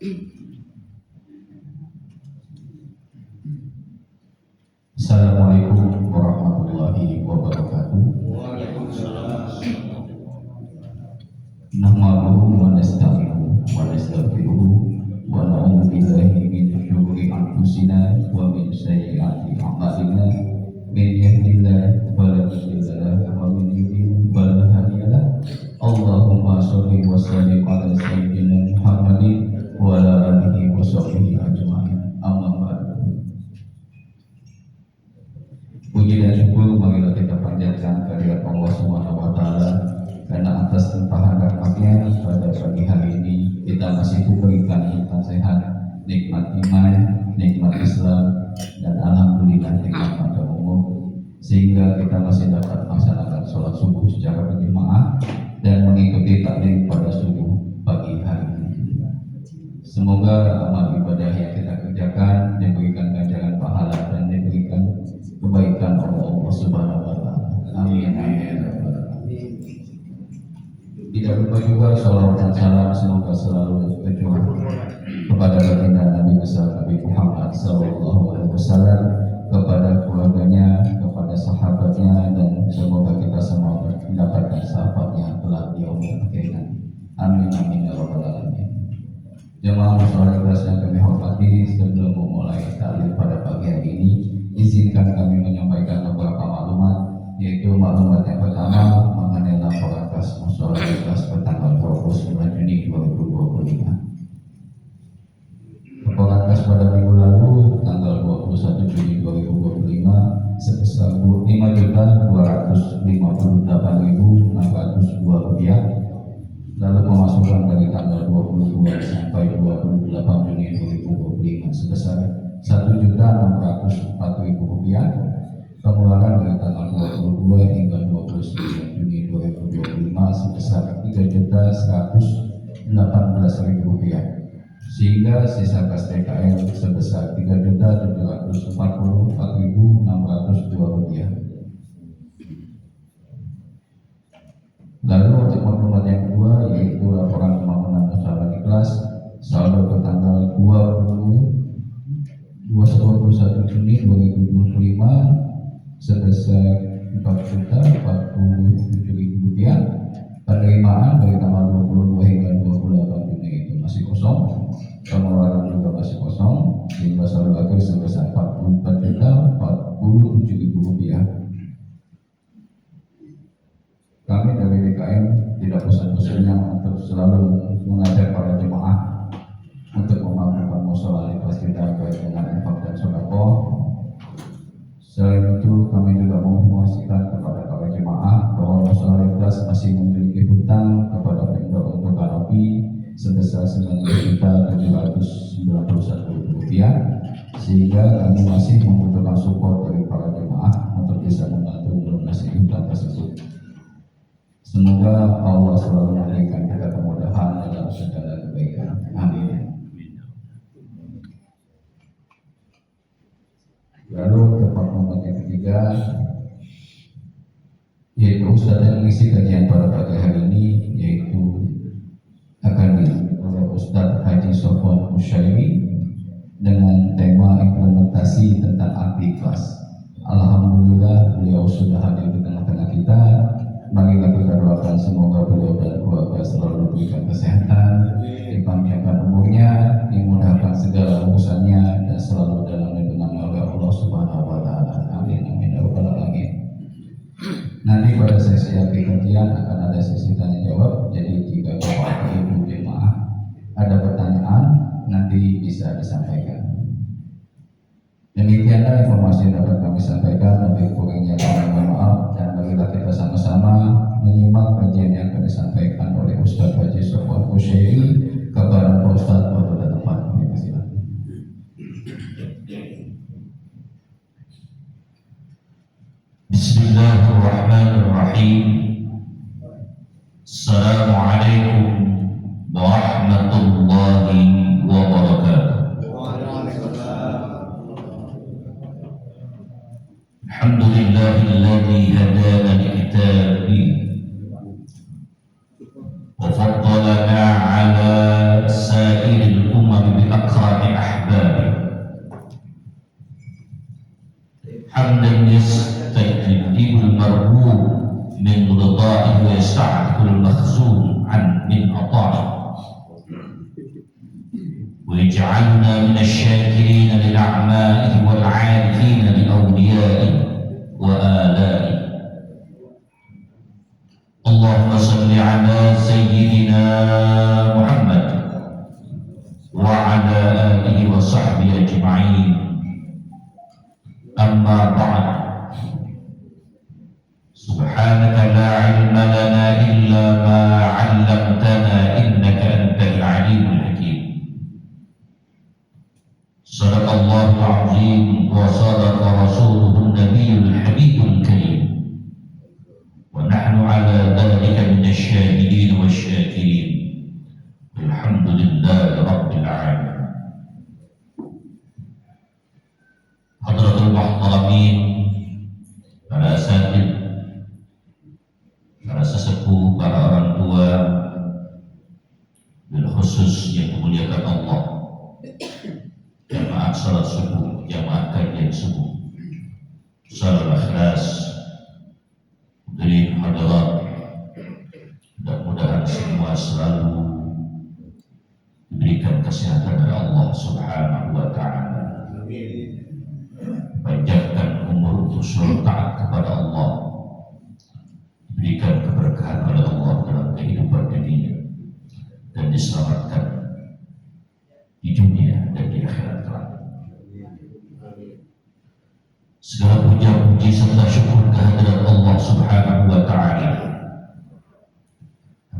Assalamualaikum warahmatullahi wabarakatuh. Nahmaduhu wa nasta'inuhu wa nastaghfiruhu wa na'udzu billahi min shururi anfusina wa min sayyiati a'malina. Man yahdihillahu fala mudilla lahu wa man yudlil fala hadiya lahu. Allahumma shalli wa sallim ala sayyidina Muhammadin wa ala alihi wa sahbihi ajma'in. Amma ba'du. Puji dan syukur marilah kita panjatkan kehadirat Allah Subhanahu wa taala karena atas limpahan rahmat-Nya pada pagi hari ini kita masih diberikan nikmat sehat, nikmat iman, nikmat Islam, dan alhamdulillah nikmat pada umum, sehingga kita masih dapat melaksanakan sholat subuh secara berjamaah dan mengikuti taklim pada subuh pagi hari ini. Semoga amal ibadah yang kita kerjakan diberikan ganjaran pahala dan diberikan kebaikan oleh Allah Subhanahu wa taala. Amin amin. Tidak lupa juga salawat dan salam semoga selalu tercurah kepada baginda Nabi besar Nabi Muhammad sallallahu alaihi wasallam, kepada keluarganya, kepada sahabatnya, dan semoga kita semua mendapatkan syafaatnya kelak di yaumil akhir. Amin amin ya rabbal alamin. Jemaah musyawarah kelas yang kami hormati, sebelum memulai taklim pada pagi hari ini, izinkan kami menyampaikan beberapa maklumat, yaitu maklumat yang pertama mengenai laporan kas musyawarah kelas pertanggal 29 Juni 2025. Laporan kas pada minggu lalu tanggal 21 Juni 2025 sebesar Rp5.258.602. Lalu pemasukan dari tanggal 22 sampai 28 Juni 2025 sebesar Rp1.604.000. Pengeluaran dari tanggal 22 hingga 29 Juni 2025 sebesar Rp3.118.000, sehingga sisa kas TKL sebesar Rp3.744.602. Lalu untuk maklumat yang kedua, yaitu laporan pembangunan musyawarah kelas saldo bertanggal 21 Juni 2025 sebesar Rp4.047.000. Penerimaan dari tanggal 22 hingga 28 Juni itu masih kosong, pengeluaran juga masih kosong, sehingga saldo akhir sebesar Rp44.047.000. Kami dari DKM tidak bosan-bosannya untuk selalu mengajak para jemaah untuk melakukan musyawarah kelas kita baik dengan infak dan sedekah. Selain itu, kami juga menginformasikan kepada para jemaah bahwa musyawarah kelas masih memiliki hutang kepada vendor untuk kanopi sebesar Rp9.791.000, sehingga kami masih membutuhkan support dari para jemaah untuk bisa membantu melunasi hutang tersebut. Semoga Allah selalu memberikan kita kemudahan dalam segala kebaikan. Amin. Lalu tempat nomor yang ketiga, yaitu Ustaz yang mengisi kajian pada pagi hari ini, yaitu akan diisi oleh Ustaz Haji Sofwan Musyairi dengan tema implementasi tentang arti ikhlas. Alhamdulillah beliau sudah hadir di tengah-tengah kita. Marilah kita doakan semoga beliau dan keluarga selalu diberikan kesehatan, dipanjangkan umurnya, dimudahkan segala urusannya, dan selalu dalam lindungan oleh Allah Subhanahu wa taala. Amin amin ya rabbal alamin. Nanti pada sesi akhir kajian akan ada sesi tanya jawab. Jadi jika Bapak Ibu jemaah ada pertanyaan, nanti bisa disampaikan. Demikianlah informasi yang dapat kami sampaikan. Lebih kurangnya kami mohon maaf, dan marilah kita sama-sama menyimak kajian yang akan disampaikan oleh Ustaz Haji Sofwan Musyairi kepada Pak Ustaz pada tempat. Terima kasih. Bismillahirrahmanirrahim. Assalamualaikum warahmatullahi wabarakatuh. Alhamdulillahilladzi hadana li-kitabihi wa faddalana ala sa'iril umam بأكرم أحبابه حمدا يستجلب المرغوب من رضائه ويستعد المخزون من عطائه ويجعلنا من الشاكرين لنعمائه والعارفين لأوليائه وآلائه. اللهم صل على سيدنا محمد وعلى آله وصحبه أجمعين. أما بعد، سبحانك لا علم لنا إلا ما علمتنا إنك أنت العليم الحكيم. صدق الله العظيم وصدق رسوله النبي الحبيب الكريم، ونحن على ذلك من الشاهدين والشاكرين. الحمد لله رب العالمين. Hadratul Muhtaramin, para asatid, para sesepuh, para orang tua, bil khusus yang dimuliakan Allah, jamaah salat subuh, jamaah kajian subuh, salat ikhlas, hadirin hadirat, mudah-mudahan semua selalu diberikan kesehatan dari Allah Subhanahu wa Ta'ala. Panjangkan umur untuk selalu taat kepada Allah, berikan keberkahan oleh Allah dalam kehidupan dunia, dan diselamatkan di dunia dan di akhirat kelak. Segala puja-puji serta syukur kehadirat Allah Subhanahu wa Ta'ala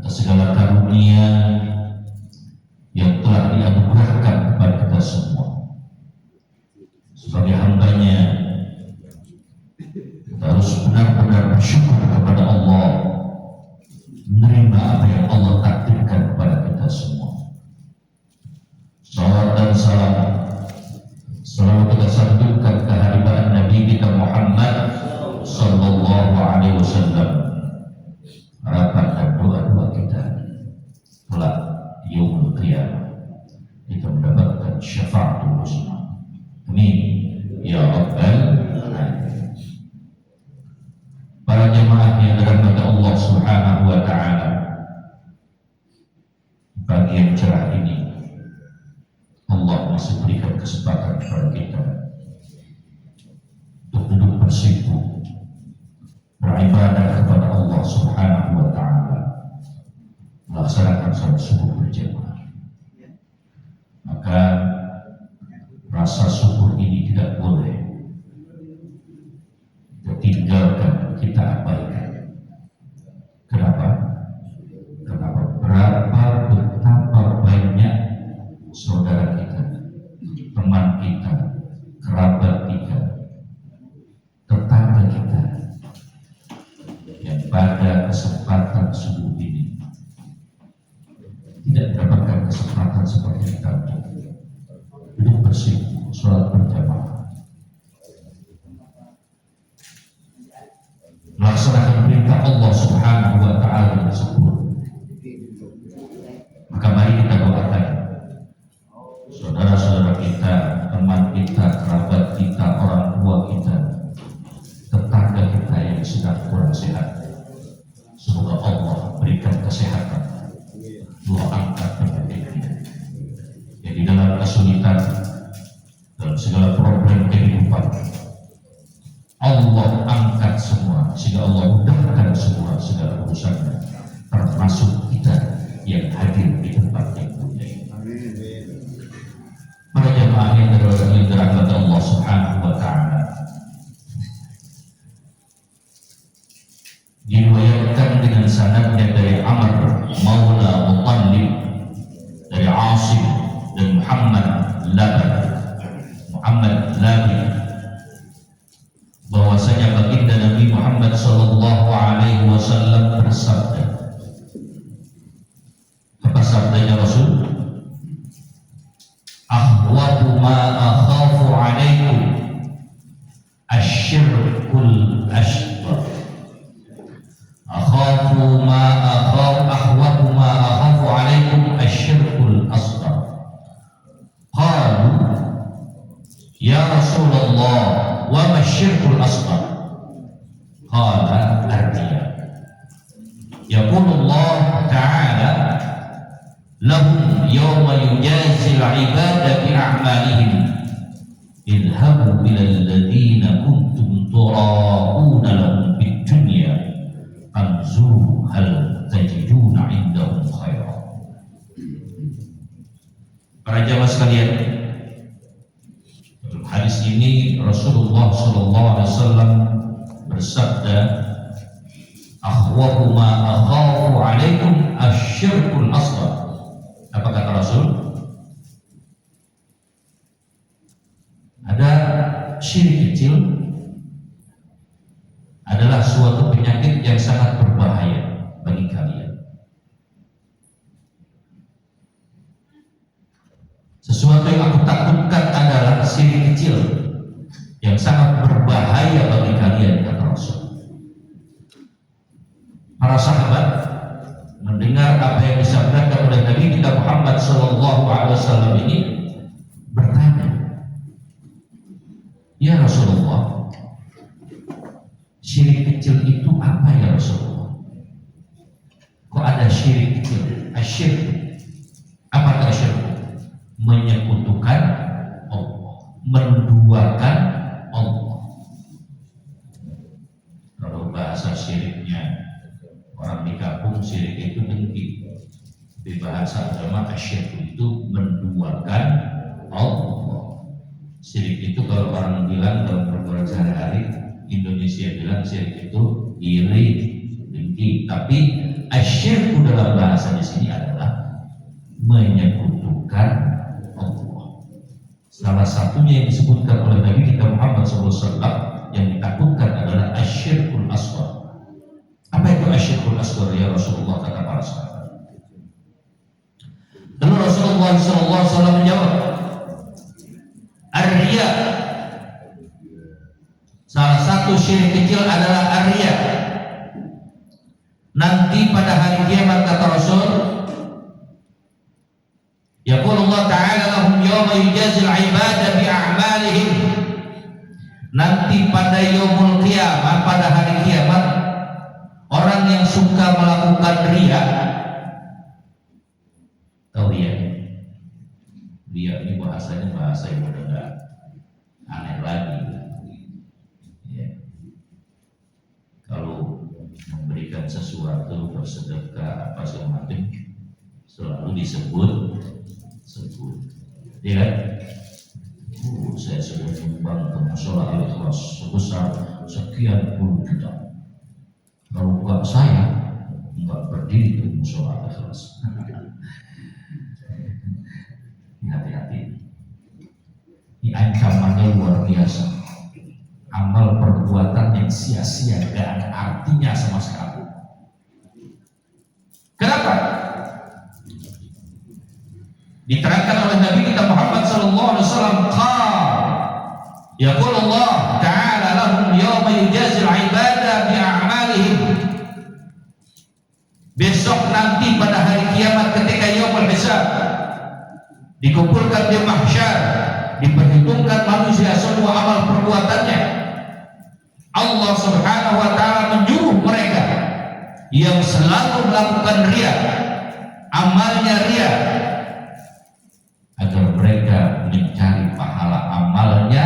atas segala karunia yang telah dianugerahkan kepada kita semua. Sebagai hambanya, kita harus benar-benar bersyukur kepada Allah, menerima apa yang Allah takdirkan kepada kita semua. Salawat dan salam selalu kita sanjungkan kehadiran Nabi kita Muhammad sallallahu alaihi wasallam. Harapan dan doa-doa kita kelak di yaumul qiyamah kita mendapatkan syafaatul husna. Amin ya rabbal alamin. Para jemaah yang dirahmati Allah Subhanahu wa Ta'ala, pagi yang cerah ini Allah masih berikan kesempatan kepada kita untuk duduk bersikup beribadah kepada Allah Subhanahu wa Ta'ala, melaksanakan salat subuh berjamaah. Maka rasa syukur ini tidak boleh kita tinggalkan, kita abaikan. Kenapa? Betapa banyak saudara kita, teman kita, kerabat kita, tetangga kita yang pada kesempatan subuh ini tidak mendapatkan kesempatan seperti kita duduk bersikup sholat berjamaah, melaksanakan perintah Allah Subhanahu wa Ta'ala tersebut. Maka mari kita doakan saudara-saudara kita, teman kita, kerabat kita, orang tua kita, tetangga kita yang sedang kurang sehat. Semoga Allah berikan kesehatan, dua angkat penyakitnya. Yang di dalam kesulitan, dalam segala problem kehidupan, Allah angkat semua, sehingga Allah mudahkan semua segala urusannya, termasuk kita yang hadir di tempat yang mulia ini. Para jemaah yang dirahmati Allah Subhanahu wa Ta'ala, diriwayatkan dengan sanadnya dari Amr Maula Muttalib, dari Asim dan Muhammad Labi, bahwasanya baginda Nabi Muhammad sallallahu alaihi wasallam bersabda. Apa sabdanya Rasul? Akhwatu ma akhafu alaikum asyirkul asghar. Akhwatu ma akhafu alaikum asyirkul asghar. asyirkul asghar? Qala ar-riya. Yaqulullah ta'ala lahum yawma yujazil ibada bi a'malihim idhabu ila alladhina kuntum tura'una lahum fid dunya anzuru hal tajiduna indahum khaira. Para jamaah sekalian, dalam hadis ini Rasulullah SAW bersabda, akhwafu ma akhafu alaikum asyirkul asghar. Apa kata Rasul? Ada syirik kecil adalah suatu penyakit yang sangat berbahaya bagi kalian. Sesuatu yang aku takutkan adalah syirik kecil yang sangat berbahaya bagi kalian, kata Rasul. Para sahabat mendengar apa yang disabdakan oleh Nabi kita Muhammad SAW ini bertanya, ya Rasulullah, syirik kecil itu apa ya Rasulullah? Kok ada syirik kecil? Asyirk. Apa asyirk? Menyekutukan Allah, menduakan Allah. Kalau bahasa syiriknya orang di kampung, syirik itu dengki. Di bahasa agama asyirk itu menduakan Allah. Syirik itu kalau orang bilang dalam perbuatan sehari-hari, Indonesia bilang syirik itu iri, dengki. Tapi asyirk dalam bahasa di sini adalah menyekutukan Allah. Salah satunya yang disebutkan oleh Nabi kita Muhammad SAW yang ditakutkan adalah asyirkul asghar. Apa itu asyirkul asghar ya Rasulullah, kata para sahabat. Lalu Rasulullah SAW menjawab, ar-riya. Salah satu syirik kecil adalah ar-riya. Nanti pada hari kiamat, kata Rasul, yaqulullah ta'ala lahum yawma yujazil ibada bi a'malihim. Nanti pada yaumul qiyamah, pada hari kiamat, orang yang suka melakukan riya, tahu riya? Riya ini bahasanya bahasa yang udah aneh lagi. Ya. Kalau memberikan sesuatu, bersedekah, apa segala macam, selalu disebut, ya kan? Saya sudah menyumbang ke musola Al-Ikhlas sebesar sekian puluh juta. Kalau bukan saya, nggak berdiri di musola Al-Ikhlas. Hati-hati. Ini ancamannya luar biasa. Amal perbuatan yang sia-sia, gak ada artinya sama sekali. Kenapa? Diterangkan oleh Nabi kita Muhammad SAW, yaqulullah ta'ala lahum yawma yujazil ibada bi a'malihim. Besok nanti pada hari kiamat ketika yaumul hisab, dikumpulkan di mahsyar, diperhitungkan manusia semua amal perbuatannya. Allah Subhanahu wa taala menyuruh mereka yang selalu melakukan riya, amalnya riya, agar mereka mencari pahala amalnya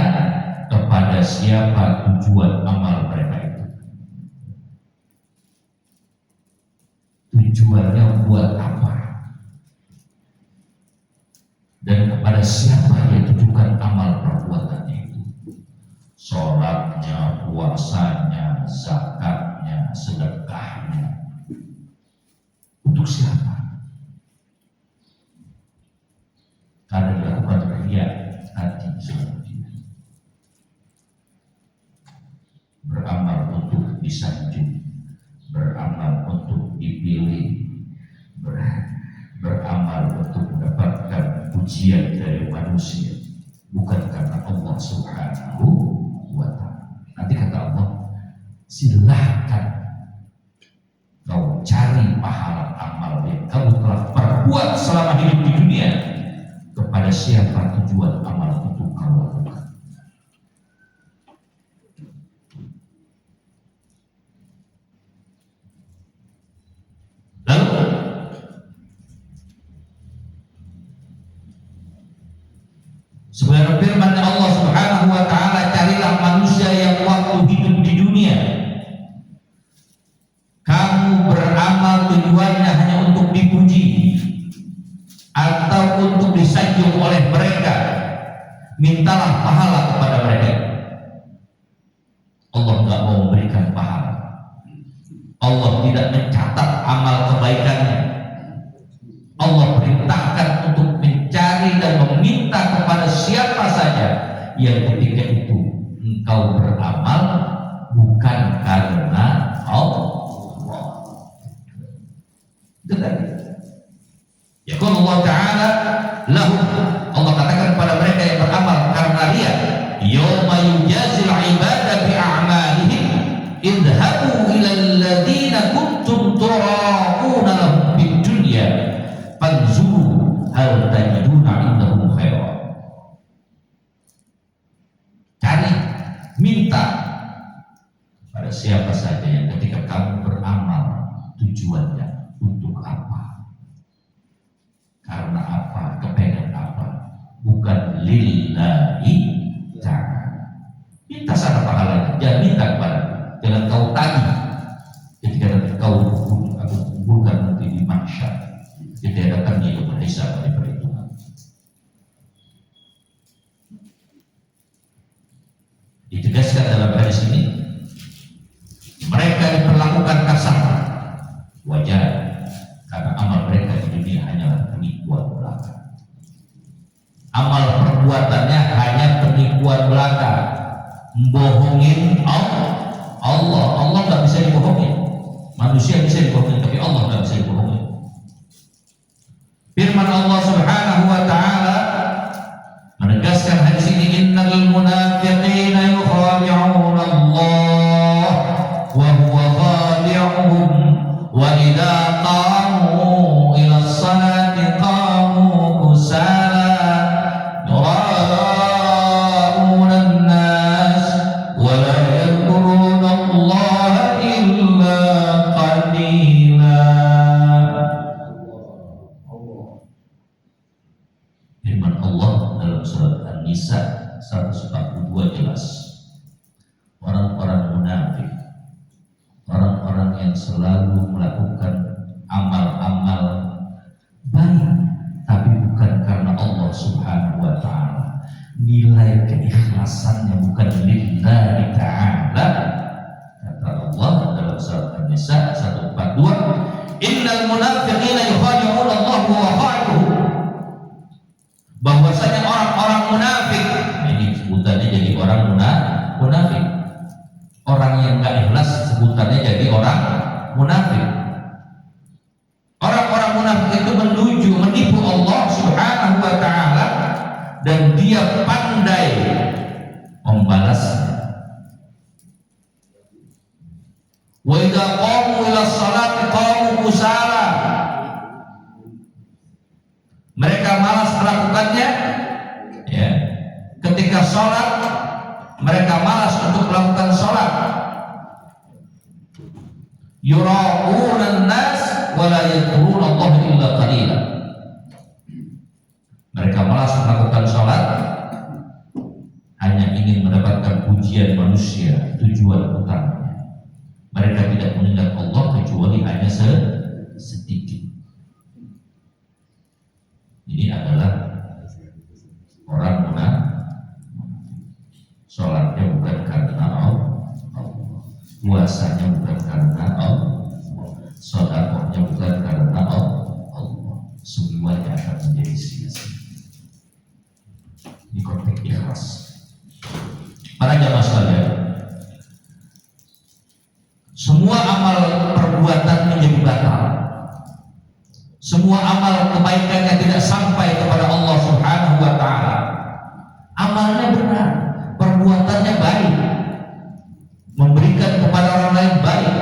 kepada siapa tujuan amal mereka itu. Tujuannya buat apa? Dan kepada siapa dia tujukan amal perbuatannya itu? Sholatnya, puasanya, zakatnya, sedekahnya. Untuk siapa? Karena dilakukan riya hati selanjutnya. Beramal untuk disanjung, beramal untuk dipilih, beramal untuk mendapatkan pujian dari manusia, bukan karena Allah Subhanahu wa ta'ala. Nanti kata Allah, silahkan kau cari pahala amal yang kamu telah perbuat selama hidup di dunia kepada siapa tujuan amal itu kau lakukan. Sebenarnya firman Allah Subhanahu wa taala, carilah manusia yang waktu hidup di dunia kamu beramal tujuannya hanya untuk dipuji atau untuk disanjung oleh mereka, mintalah pahala kepada mereka. Allah nggak mau memberikan pahala. Allah tidak mencatat amal kebaikannya. Allah perintahkan untuk mencari dan meminta kepada siapa saja yang ketika itu engkau beramal bukan karena Allah. Itu tadi. Ya Allah Ta'ala lahum, Allah katakan kepada mereka yang beramal karena riya, yawma yujazil ibada bi a'malihim idhabu ila alladhina kuntum tura'una lahum fid dunya fanzuru hal tajiduna indahum khaira. Cari, minta pada siapa saja yang ketika kamu beramal tujuannya untuk apa, karena apa, kepengen apa, bukan lillahi ta'ala. Minta sana pahalanya, jangan minta kepada, jangan kau tagih ketika nanti kau aku kumpulkan nanti di mahsyar, ketika datang di yaumul hisab, di perhitungan. Ditegaskan dalam hadis ini, mereka diperlakukan kasar, wajar, karena amal mereka di dunia hanyalah penipuan belaka. Amal perbuatannya hanya penipuan belaka, membohongin Allah nggak bisa dibohongin. Manusia bisa dibohongin, tapi Allah nggak bisa dibohongin. Firman Allah Subhanahu wa taala menegaskan hadis ini, innal munafiqina yukhadi'una Allah wa huwa khadi'uhum wa idza qamu ila sholati qamu kusala yura'una an-nas wa la yadhkuruna Allah illa qalila. Firman Allah dalam surat An-Nisa 142 jelas, orang-orang munafik, orang-orang yang selalu melakukan amal-amal baik tapi bukan karena Allah Subhanahu wa ta'ala, nilai keikhlasannya bukan lillahi ta'ala. Kata Allah dalam surat An-Nisa 142, innal munafiqina yukhadi'una Allah wa huwa khadi'uhum, bahwasanya orang-orang munafik, ini sebutannya jadi orang munafik. Orang yang gak ikhlas sebutannya jadi orang munafik. Orang-orang munafik itu menipu Allah Subhanahu wa ta'ala, dan dia pandai membalasnya. Wa idza qamu ila sholati qamu kusala, mereka malas melakukannya, ya. Ketika sholat mereka malas untuk melakukan sholat. Yura'una an-nas wa la yadhkuruna Allah illa qalila. Mereka malas melakukan sholat, hanya ingin mendapatkan pujian manusia, tujuan utamanya. Mereka tidak mengingat Allah kecuali hanya sedikit. Ini adalah orang munafik. Sholatnya bukan karena Allah, puasanya bukan karena Allah, sedekahnya bukan karena Allah. Semuanya akan menjadi sia-sia. Ini konteks ikhlas. Para jamaah sekalian, semua amal perbuatan menjadi batal. Semua amal kebaikan yang tidak sampai kepada Allah Subhanahu wa ta'ala. Amalnya benar, perbuatannya baik, memberikan kepada orang lain baik,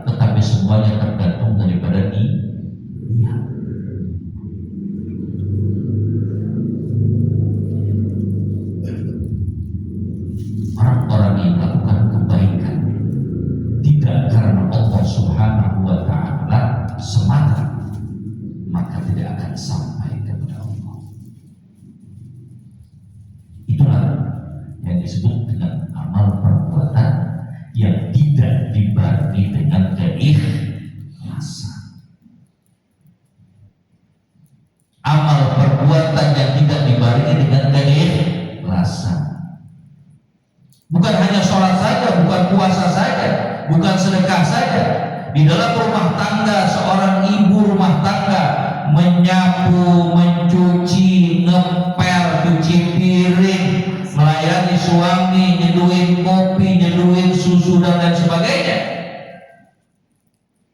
tetapi semuanya tergantung daripada niat. Orang-orang yang melakukan kebaikan tidak karena Allah Subhanahu wa ta'ala semata, maka tidak akan sampai kepada Allah. bukan puasa saja, bukan sedekah saja. Di dalam rumah tangga, seorang ibu rumah tangga menyapu, mencuci, ngepel, cuci piring, melayani suami, nyeduhin kopi, nyeduhin susu dan lain sebagainya.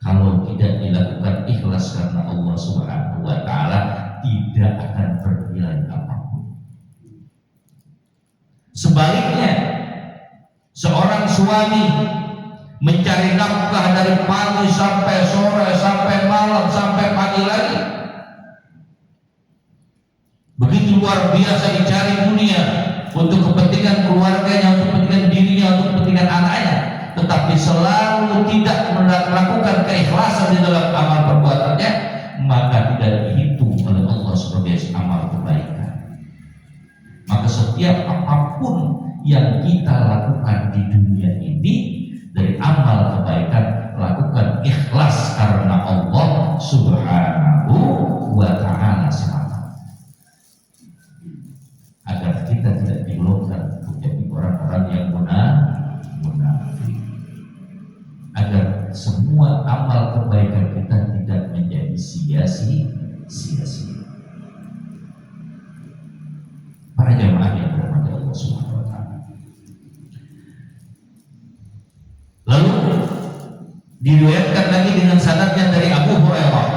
Kalau tidak dilakukan ikhlas karena Allah Subhanahu wa taala, tidak akan bernilai apapun. Sebaliknya, seorang suami mencari nafkah dari pagi sampai sore, sampai malam, sampai pagi lagi. Begitu luar biasa dicari dunia untuk kepentingan keluarganya, untuk kepentingan dirinya, untuk kepentingan anaknya, tetapi selalu tidak melakukan keikhlasan di dalam amal perbuatannya, maka tidak dihitung oleh Allah sebagai amal kebaikan. Maka setiap apapun yang kita lakukan di dunia ini dari amal kebaikan, lakukan ikhlas karena Allah Subhanahu wa ta'ala semata, agar kita tidak digolongkan menjadi orang-orang yang munafik, agar semua amal kebaikan kita tidak menjadi sia-sia. Para jamaah yang dirahmati Allah Subhanahu wa ta'ala. Lalu diriwayatkan lagi dengan sanadnya dari Abu Hurairah,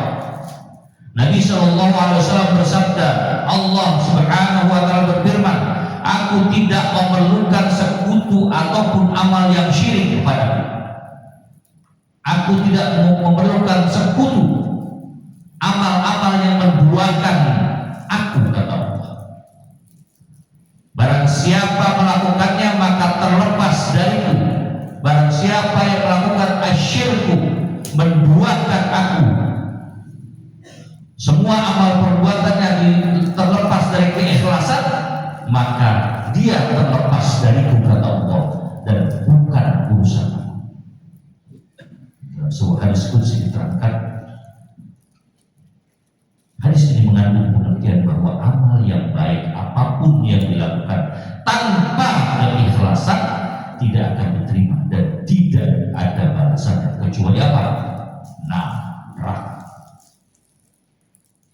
Nabi SAW bersabda, Allah Subhanahu wa ta'ala berfirman, aku tidak memerlukan sekutu ataupun amal yang syirik kepadaku. Aku tidak memerlukan sekutu, amal-amal yang menduakan aku, kata Allah. Barang siapa melakukannya maka terlepas dariku. Barang siapa yang melakukan asyirku, menduakan aku, semua amal perbuatannya terlepas dari keikhlasan, maka dia terlepas dariku, kata Allah, dan bukan urusan aku. Dalam sebuah hadis qudsi diterangkan, hadis ini mengandung pengertian bahwa amal yang baik apapun yang dilakukan tanpa keikhlasan tidak akan diterima dan tidak ada balasannya kecuali apa? Neraka.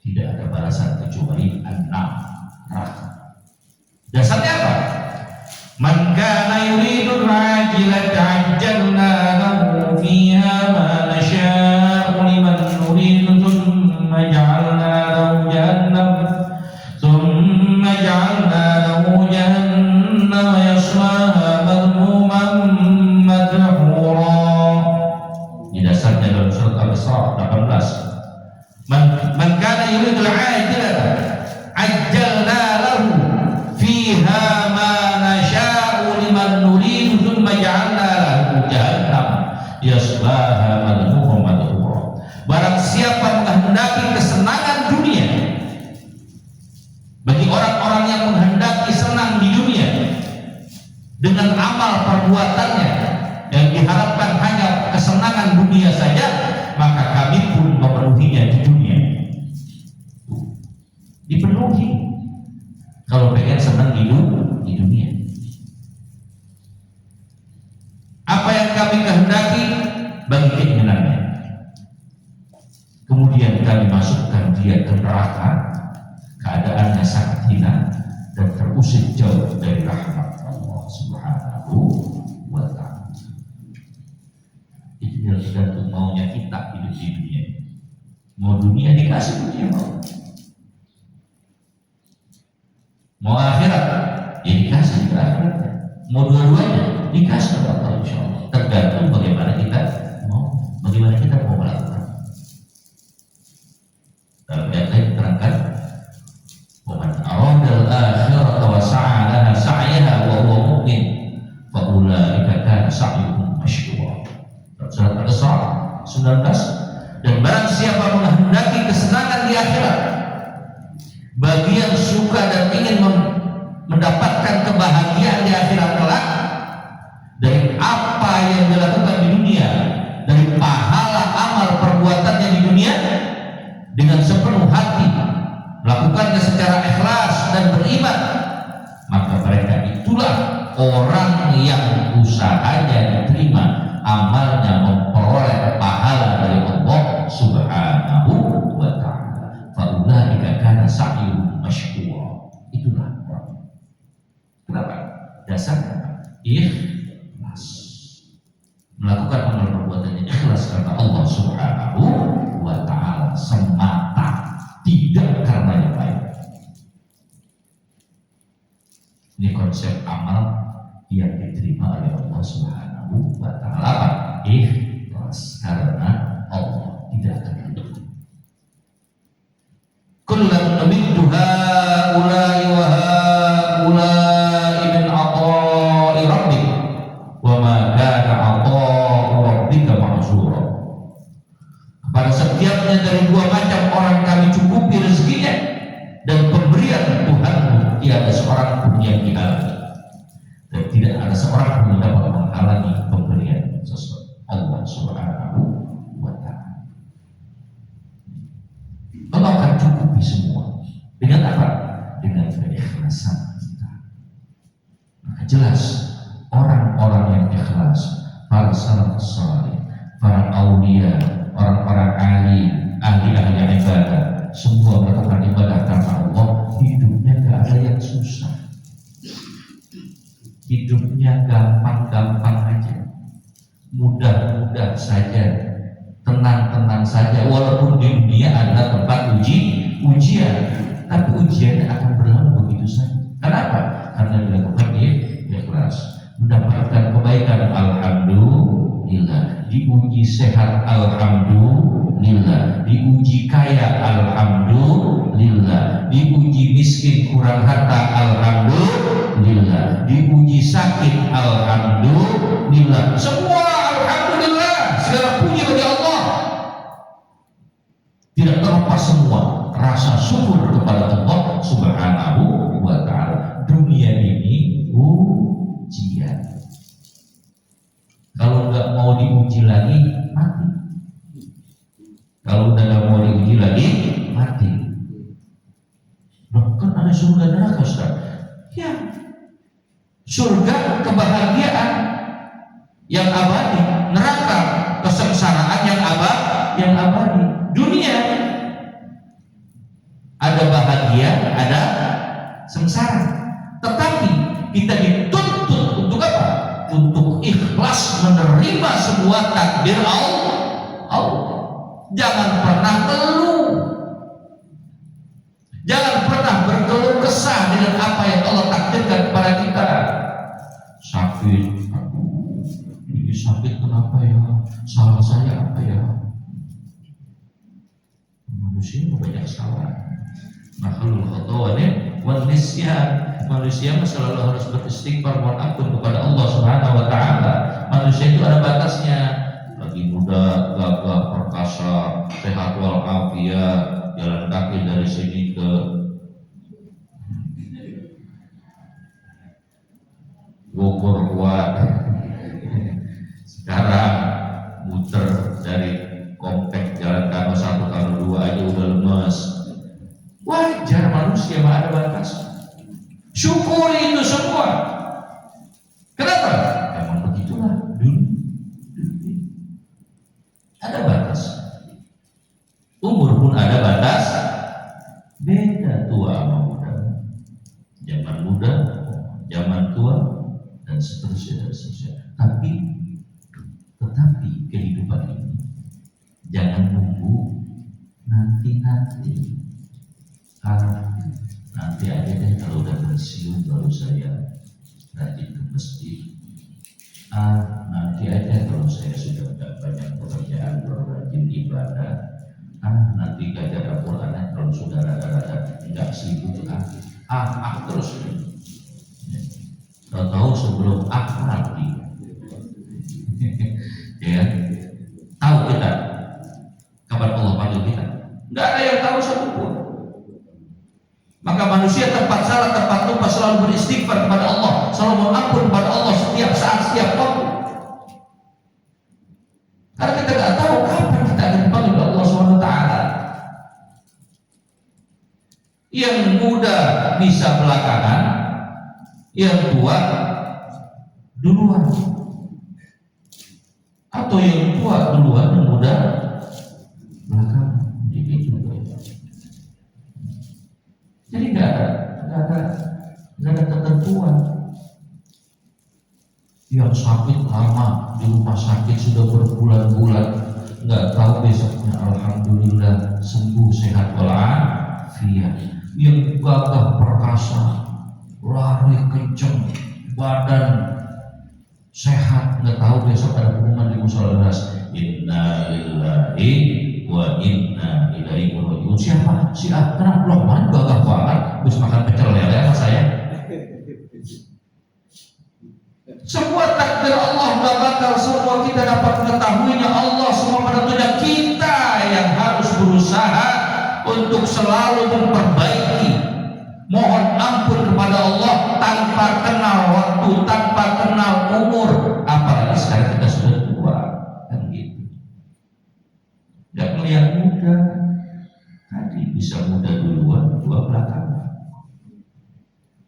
Tidak ada balasan kecuali neraka. Dasarnya apa? Man kana yuridu al-ajilata ajjalna lahu fiha ma nasha'u liman nuridu thumma ja'alna lahu jahannam yaslaha madhmuman madhura. Di dasarnya dalam surat Al-Isra 18. Man kana yuridul ajilata ajjalna lahu fiha ma nasha'u liman nuridu thumma ja'alna lahu jahannam yaslaha madhmuman madhura. Barang siapa menghendaki kesenangan dunia, bagi orang-orang yang menghendaki senang di dunia dengan amal perbuatannya yang diharapkan hanya kesenangan dunia saja, maka kami pun memenuhinya di dunia. Dipenuhi kalau pengen senang di dunia. Apa yang kami kehendaki bagi keinginannya, kemudian kami masukkan dia ke neraka, keadaannya sangat hina dan terusir jauh dari rahmat Allah Subhanahu wa ta'ala. Itu tergantung maunya kita hidup di dunia. Mau dunia dikasih dunia, mau akhirat ya dikasih juga akhirat, mau dua-duanya dikasih oleh Allah insyaallah. Tergantung bagaimana kita mau melakukan. Dalam ayat lain diterangkan, وَمَنْ أَرَادَ الْآخِرَةَ وَسَعَى لَهَا سَعْيَهَا وَهُوَ مُؤْمِنٌ فَأُولَٰئِكَ كَانَ سَعْيُهُمْ مَشْكُورًا. Surat Al-Isra 19. Dan barang siapa menghendaki kesenangan di akhirat, bagi yang suka dan ingin mendapatkan kebahagiaan di akhirat kelak dari apa yang dilakukan di dunia, dari pahala amal perbuatannya di dunia, dengan sepenuh hati melakukannya secara ikhlas dan beriman, maka mereka itulah orang yang usahanya diterima, amalnya memperoleh pahala dari Allah Subhanahu wa ta'ala. Faulaika kana sa'yuhum masykura. Itulah orang. Kenapa? Dasarnya ikhlas. Melakukan amal perbuatannya ikhlas karena Allah Subhanahu wa ta'ala semata, tidak karena yang lain. Ini konsep amal yang diterima oleh Allah Subhanahu wa ta'ala. Apa? Ikhlas karena Allah, tidak karena itu. Kullam numiddu haula'i wa haula'i min 'ata'i rabbik wa ma kana 'ata'u rabbika mahzura. Kepada setiapnya dari dua macam orang kami cukupi rezekinya, dan pemberian Tuhanmu tiada seorang pun yang dihalangi, dan tidak ada seorang pun yang dapat menghalangi pemberian sesuatu Allah Subhanahu wa ta'ala. Allah akan cukupi semua dengan apa? Dengan keikhlasan kita. Maka jelas orang-orang yang ikhlas, para salafus saleh, para aulia, orang-orang ahli ibadah, semua melakukan ibadah karena Allah, hidupnya gak ada yang susah, hidupnya gampang-gampang aja, mudah-mudah saja, tenang-tenang saja. Walaupun di dunia adalah tempat ujian, tapi ujiannya akan berlalu begitu saja. Kenapa? Karena dilakukan ikhlas, mendapatkan kebaikan alhamdulillah, diuji sehat alhamdulillah, diuji kaya alhamdulillah, diuji miskin kurang harta alhamdulillah, diuji sakit alhamdulillah, semua alhamdulillah, segala puji bagi Allah. Tidak terlepas semua rasa syukur kepada Allah Subhanahu wa ta'ala. Dunia ini ujian. Kalau nggak mau diuji lagi, mati. Kalau udah nggak mau diuji lagi, mati. Loh, kan ada surga neraka, Ustaz. Ya, surga kebahagiaan yang abadi, neraka kesengsaraan yang abadi. Dunia ada bahagia, ada sengsara. Tetapi kita dituntut untuk apa? Untuk ikhlas menerima semua takdir Allah. Jangan pernah keluh, jangan pernah berkeluh kesah dengan apa yang Allah takdirkan kepada kita. Sakit, ini sakit kenapa ya? Salah saya apa ya? Manusia banyak salah. Makhluk khotowanin wan nisyan. Manusia selalu harus beristighfar, mohon ampun kepada Allah Subhanahu wa ta'ala. Manusia itu ada batasnya. Lagi muda, gagah, perkasa, sehat walafiat, jalan kaki dari sini ke Bogor kuat. Sekarang muter dari Komplek Jalan Kano 1 Kano 2 aja udah lemes. Wajar, manusia mah ada batas. Syukuri itu semua. Kenapa? Emang begitulah dunia. Ada batas. Umur pun ada batas. Beda tua sama muda. Zaman muda, zaman tua, dan seterusnya. Tetapi kehidupan ini jangan nunggu nanti. Nanti aja deh, kalau udah pensiun baru saya rajin ke masjid. Nanti aja kalau saya sudah tidak banyak pekerjaan baru rajin ibadah. Nanti gajar Al-Quran kalau sudah rada-rada tidak sibuk terus. Tahu sebelum mati. Ya, tahu kita kabar Allah panggil kita. Nggak ada yang tahu satupun. Maka manusia tempat salah, tempat lupa, selalu beristighfar kepada Allah, selalu mohon ampun kepada Allah setiap saat, setiap waktu. Karena kita nggak tahu kapan kita akan dipanggil oleh Allah SWT. Yang muda bisa belakangan, yang tua duluan, atau yang tua duluan, yang muda belakang. Jadi juga. Jadi nggak ada ketentuan. Yang sakit lama di rumah sakit sudah berbulan-bulan, nggak tahu besoknya alhamdulillah sembuh sehat walafiat. Yang gagah perkasa, lari kenceng, badan sehat, nggak tahu besok ada pengumuman di musola deras, inna lillahi wa inna ilaihi raji'un. Siapa? Si A. Kenapa belum main gagah banget, habis makan pecel lele sama saya. Semua takdir Allah nggak bakal semua kita dapat mengetahuinya. Allah semua menentunya. Kita yang harus berusaha untuk selalu memperbaiki, mohon ampun kepada Allah tanpa kenal waktu, tanpa kenal umur. Apalagi sekarang kita sudah tua, kan gitu. Nggak melihat muda, tadi bisa muda duluan, tua belakangan.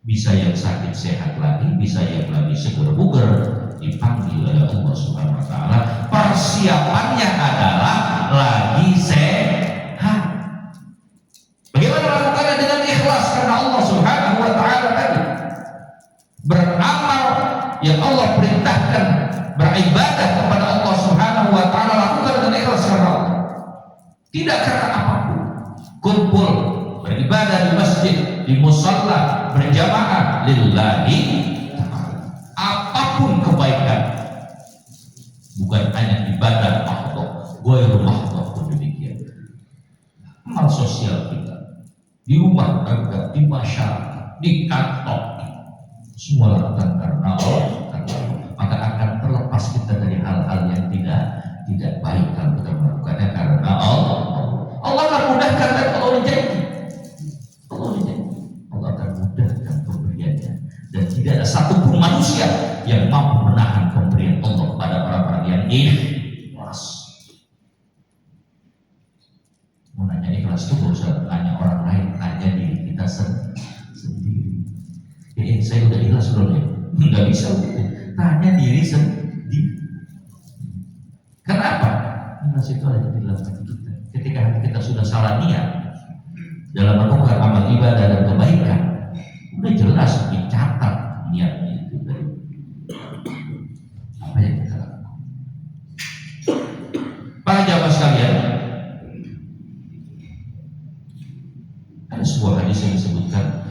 Bisa yang sakit sehat lagi, bisa yang lagi seger buger, dipanggil oleh Allah Subhanahu wa taala. Persiapannya adalah lagi sehat. Bagaimana melakukannya? Dengan ikhlas karena Allah Subhanahu wa taala tadi. Beramal yang Allah perintahkan, beribadah kepada Allah Subhanahu wa taala, lakukan dengan ikhlas karena Allah. Tidak karena apapun. Kumpul beribadah di masjid, di musalla, berjamaah lillahi ta'ala. Apapun kebaikan, bukan hanya ibadah mahdoh, ghairu mahdoh pun demikian. Amal sosial kita di rumah tangga, di masyarakat, di kantor, semua lakukan karena Allah. Maka akan terlepas kita dari hal-hal yang tidak baik kalau kita melakukannya karena Allah. Allah akan mudahkan dan Allah janji. Allah akan mudahkan pemberiannya, dan tidak ada satupun manusia yang mampu menahan pemberian Allah kepada orang-orang yang ikhlas. Mau nanya ikhlas itu gak usah nanya orang lain, tanya diri kita sendiri. Saya udah ikhlas belum ya? Nggak bisa gitu. Tanya diri sendiri. Kenapa? Ikhlas itu ada di dalam hati kita. Ketika hati kita sudah salah niat dalam melakukan amal ibadah dan kebaikan, udah jelas dicatat niatnya itu dari apa yang kita lakukan. Para jamaah sekalian, ada sebuah hadis yang disebutkan,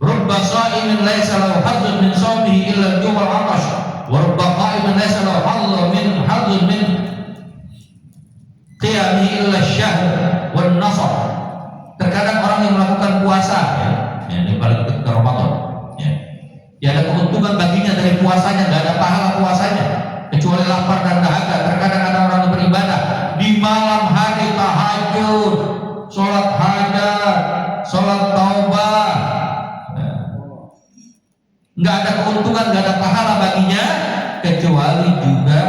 rubba sha'imin laisa lahu hazzun min shaumihi illa al-ju' wal 'atash, wa rubba qa'imin laisa lahu hazzun min qiyamihi illa asy-syahr wan nasr. Terkadang orang yang melakukan puasa, ini paling ketika Ramadan, ya ada keuntungan baginya dari puasanya, nggak ada pahala puasanya kecuali lapar dan dahaga. Terkadang ada orang yang beribadah di malam hari, tahajud, sholat hajat, sholat taubah, nggak ada keuntungan, nggak ada pahala baginya kecuali juga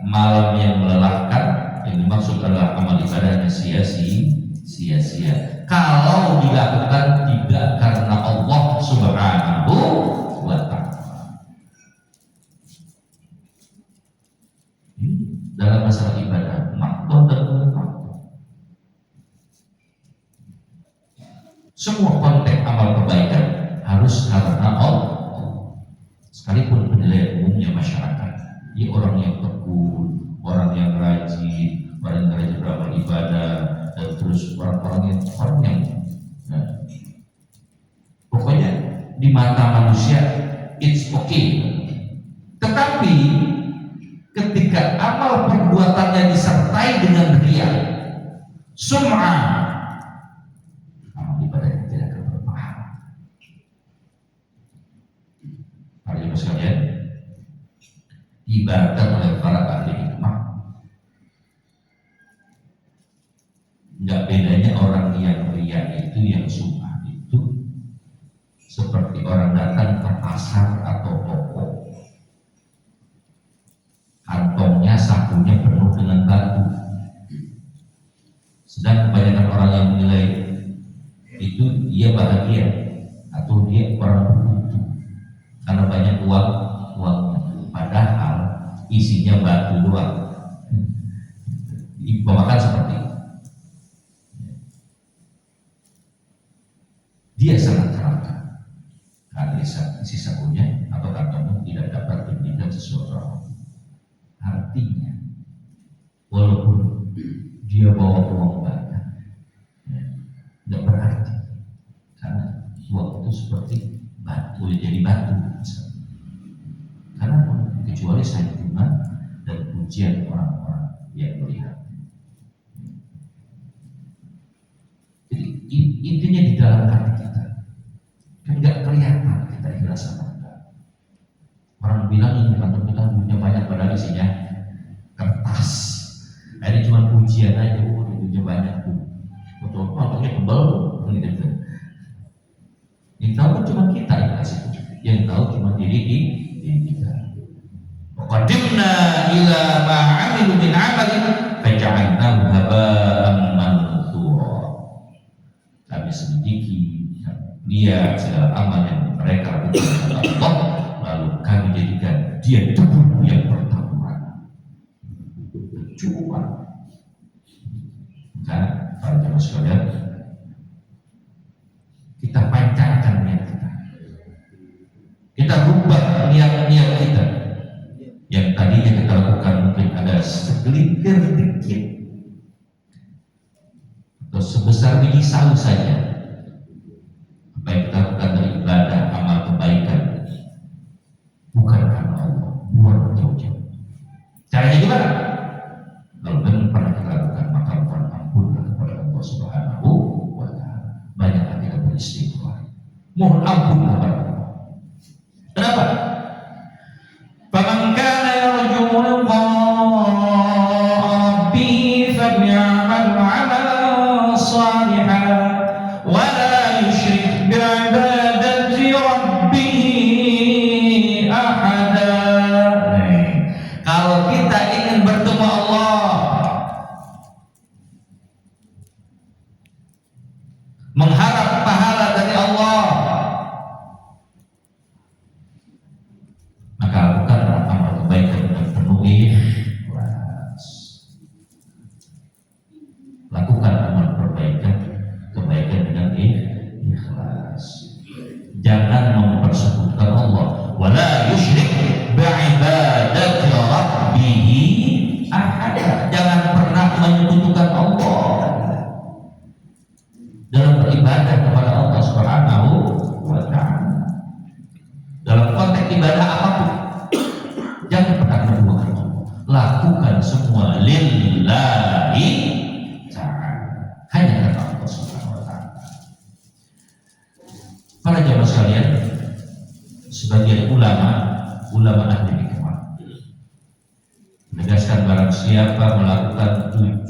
malam yang melelahkan. Yang dimaksud adalah amal ibadahnya sia-sia kalau dilakukan tidak karena Allah Subhanahu wa ta'ala. Dalam masalah ibadah, makhluk dan makhluk, semua konteks amal kebaikan harus karena Allah. Sekalipun penilaian umumnya masyarakat, ya orang yang tekun, orang yang rajin, orang yang rajin beramal ibadah, dan terus orang yang pokoknya di mata manusia it's okay. Tetapi ketika amal perbuatannya disertai dengan riya, sum'ah, amal ibadahnya tidak akan berpahala. Para jemaah sekalian, diibaratkan oleh para ahli hikmah, nggak bedanya orang yang riya itu, yang sum'ah itu seperti orang datang ke pasar atau toko, kantongnya, sakunya penuh dengan batu. Sedang kebanyakan orang yang menilai itu dia bahagia atau dia orang beruntung karena banyak uangnya. isinya batu doang. Dibawakan seperti itu. Dia sangat terangkan karena isi sakunya atau kantongnya tidak dapat diberikan sesuatu. Artinya, walaupun dia bawa uang banyak, tidak berarti karena uang itu seperti batu, jadi batu. Karena kecuali sanjungan dan pujian orang-orang yang melihat. Jadi intinya di dalam hati kita, kan nggak kelihatan kita ikhlas apa enggak. Orang bilang ini kantor kita duitnya banyak, padahal isinya kertas. Nah, ini cuma pujian aja, duitnya banyak tuh. Betul, kantongnya tebal tuh, gitu. Yang tahu cuma kita ikhlas itu, yang tahu cuma diri kita. Qadimna ila ma 'amilu min 'amalin faj'alnahu haba'an manthura. Kami sedikit dia segala amal yang mereka lakukan kepada Allah, lalu kami jadikan dia debu yang bertaburan. Cuma kan para jemaah sekalian, kita pancarkan niat kita, kita rubah niat-niat kita yang tadinya kita lakukan mungkin ada segelintir dikit atau sebesar biji sawi saja. Apa yang kita lakukan dari ibadah, amal kebaikan, bukan karena Allah, buang jauh-jauh. Caranya gimana? Kalau memang pernah kita lakukan, maka mohon ampunlah kepada Allah Subhanahu wa Ta'ala. Banyaklah kita beristighfar, mohon ampun kepada Allah. Kenapa? Faman kana yarju liqa'a rabbih falyamal 'amalan shalihan wa la yusyrik bi'ibadati rabbih ahada. Kalau kita ingin bertemu Allah, mengharap pahala dari Allah, maka lakukanlah amal kebaikan dengan penuh ikhlas. Lakukan amal kebaikan dengan ikhlas. Jangan mempersekutukan Allah. Wala yusyrik bi'ibadati rabbih ahada. Jangan pernah menyekutukan Allah dalam beribadah kepada Allah Subhanahu wa Ta'ala. Dalam konteks ibadah apapun, jangan pernah menduakan Allah. Lakukan semua lillahi ta'ala, hanya karena Allah Subhanahu wa Ta'ala. Para jamaah sekalian, sebagian ulama ahli hikmah menegaskan barang siapa melakukan 7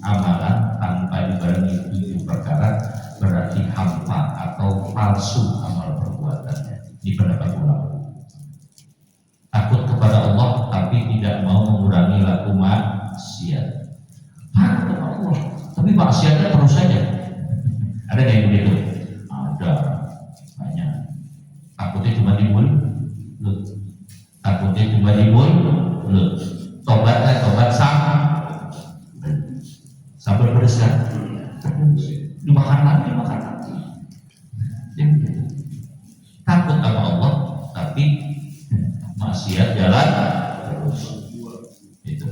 amalan tanpa dibarengi 7 perkara, berarti hampa atau palsu amal perbuatannya. Di pendapat ulama, takut kepada Allah tapi tidak mau mengurangi laku maksiat. Takut kepada Allah tapi maksiatnya terus saja. Ada yang begitu? Ada, banyak. Takutnya cuma di mulut, takutnya cuma di mulut. Tobat sama, sambil pedes kan? Dimakan lagi. Dia begitu. Takut sama Allah tapi maksiat jalan terus. Itu.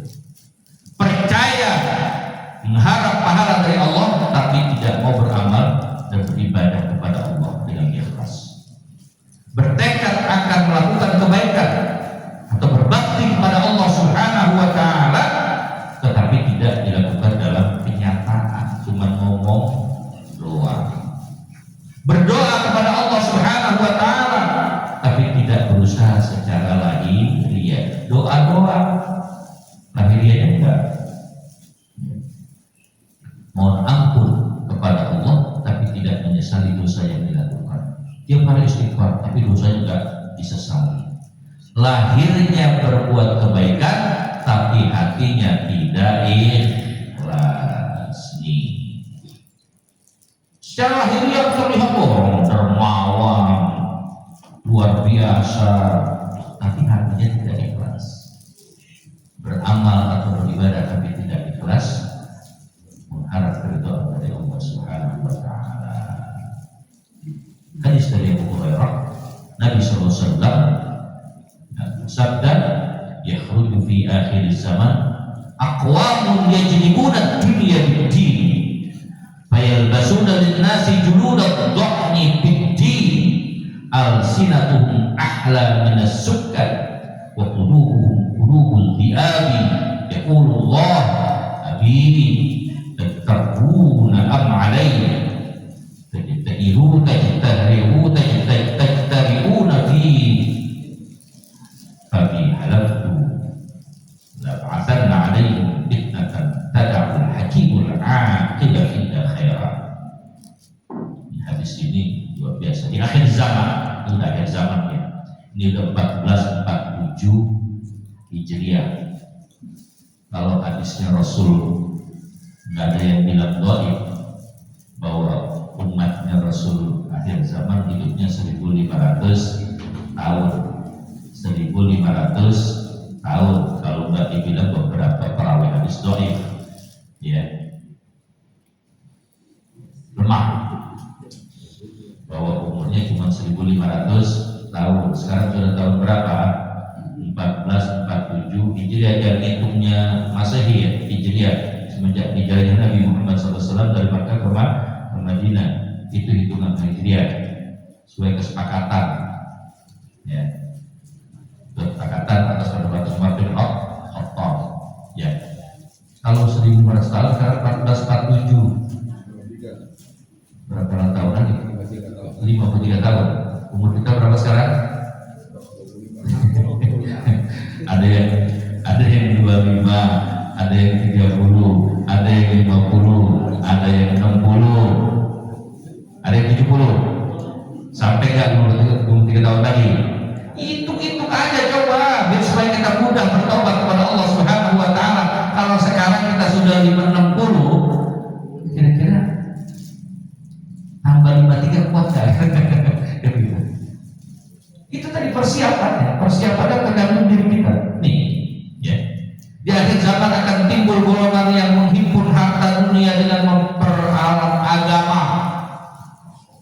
Percaya mengharap pahala dari Allah tapi tidak mau beramal dan beribadah kepada Allah dengan ikhlas. Bertekad akan melakukan kebaikan atau berbakti kepada Allah Subhanahu wa Ta'ala, tetapi tidak dilakukan dalam kenyataan, cuma ngomong doang. Berdoa kepada Allah Subhanahu wa Ta'ala tapi tidak berusaha secara lahiriah. Doa lahiriahnya enggak. Mohon ampun kepada Allah tapi tidak menyesali dosa yang dilakukan. Dia pada istighfar tapi dosanya enggak disesali. Lahirnya berbuat kebaikan tapi hatinya tidak ikhlas. Secara lahiriah terlihat dermawan, luar biasa, tapi hatinya tidak ikhlas. beramal atau beribadah tapi tidak ikhlas, mengharap keridhaan dari Allah Subhanahu wa taala. Hadis dari Abu Hurairah, Nabi sallallahu alaihi wasallam bersabda, "Yakhruju fi akhir zaman aqwamun yajlibuna ad-dunya bid-din, fayalbasuna lin-nasi juludad dha'ni bid-din, alsinatuhum ahla min as-sukar wa qulubuhum qulubul dhi'abi, yaqulu Allah habini tattaquna am alayya tajtahiruna fi fabi halaftu la ba'athanna alayhim fitnatan tada'ul hakimul aqibah inda khairan." Hadis ini luar biasa. Di akhir zaman, udah akhir zaman ya. Ini udah 1447 Hijriah. Kalau hadisnya Rasul nggak ada yang bilang dhaif bahwa umatnya Rasul akhir zaman hidupnya 1500 tahun. 1500 tahun kalau nggak dibilang beberapa perawi hadis dhaif ya, lemah bahwa umurnya cuma 1500 tahun. Sekarang sudah tahun berapa? 1447 Hijriah, yang hitungnya Masehi ya, Hijriah, semenjak hijrahnya Nabi Muhammad SAW dari Makkah ke Madinah, itu hitungan Hijriah sesuai kesepakatan ya, kesepakatan atas pendapat Umar bin Khattab ya. Kalau 1500 tahun sekarang 1447, berapa tahun lagi? 53 tahun. Umur kita berapa sekarang? ada yang 25, ada yang 30, ada yang 50, ada yang 60, ada yang 70. Sampai nggak 23 tahun lagi? Itu aja coba biar supaya kita mudah bertobat kepada Allah Subhanahu wa taala. Kalau sekarang kita sudah 560, kira-kira tambah 53 kuat gak? Itu tadi persiapannya tergantung diri kita. Nih, ya. Di akhir zaman akan timbul golongan yang menghimpun harta dunia dengan memperalat agama,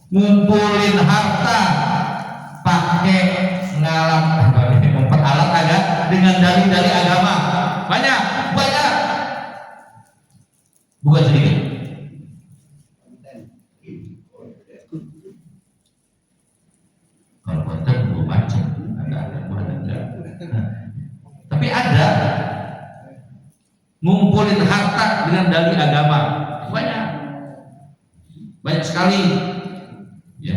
ngumpulin harta pakai memperalat agama dengan dalil-dalil agama. Banyak, bukan sedikit. Kalau konten belum macam ada. Tapi ada ngumpulin harta dengan dalil agama, banyak sekali ya.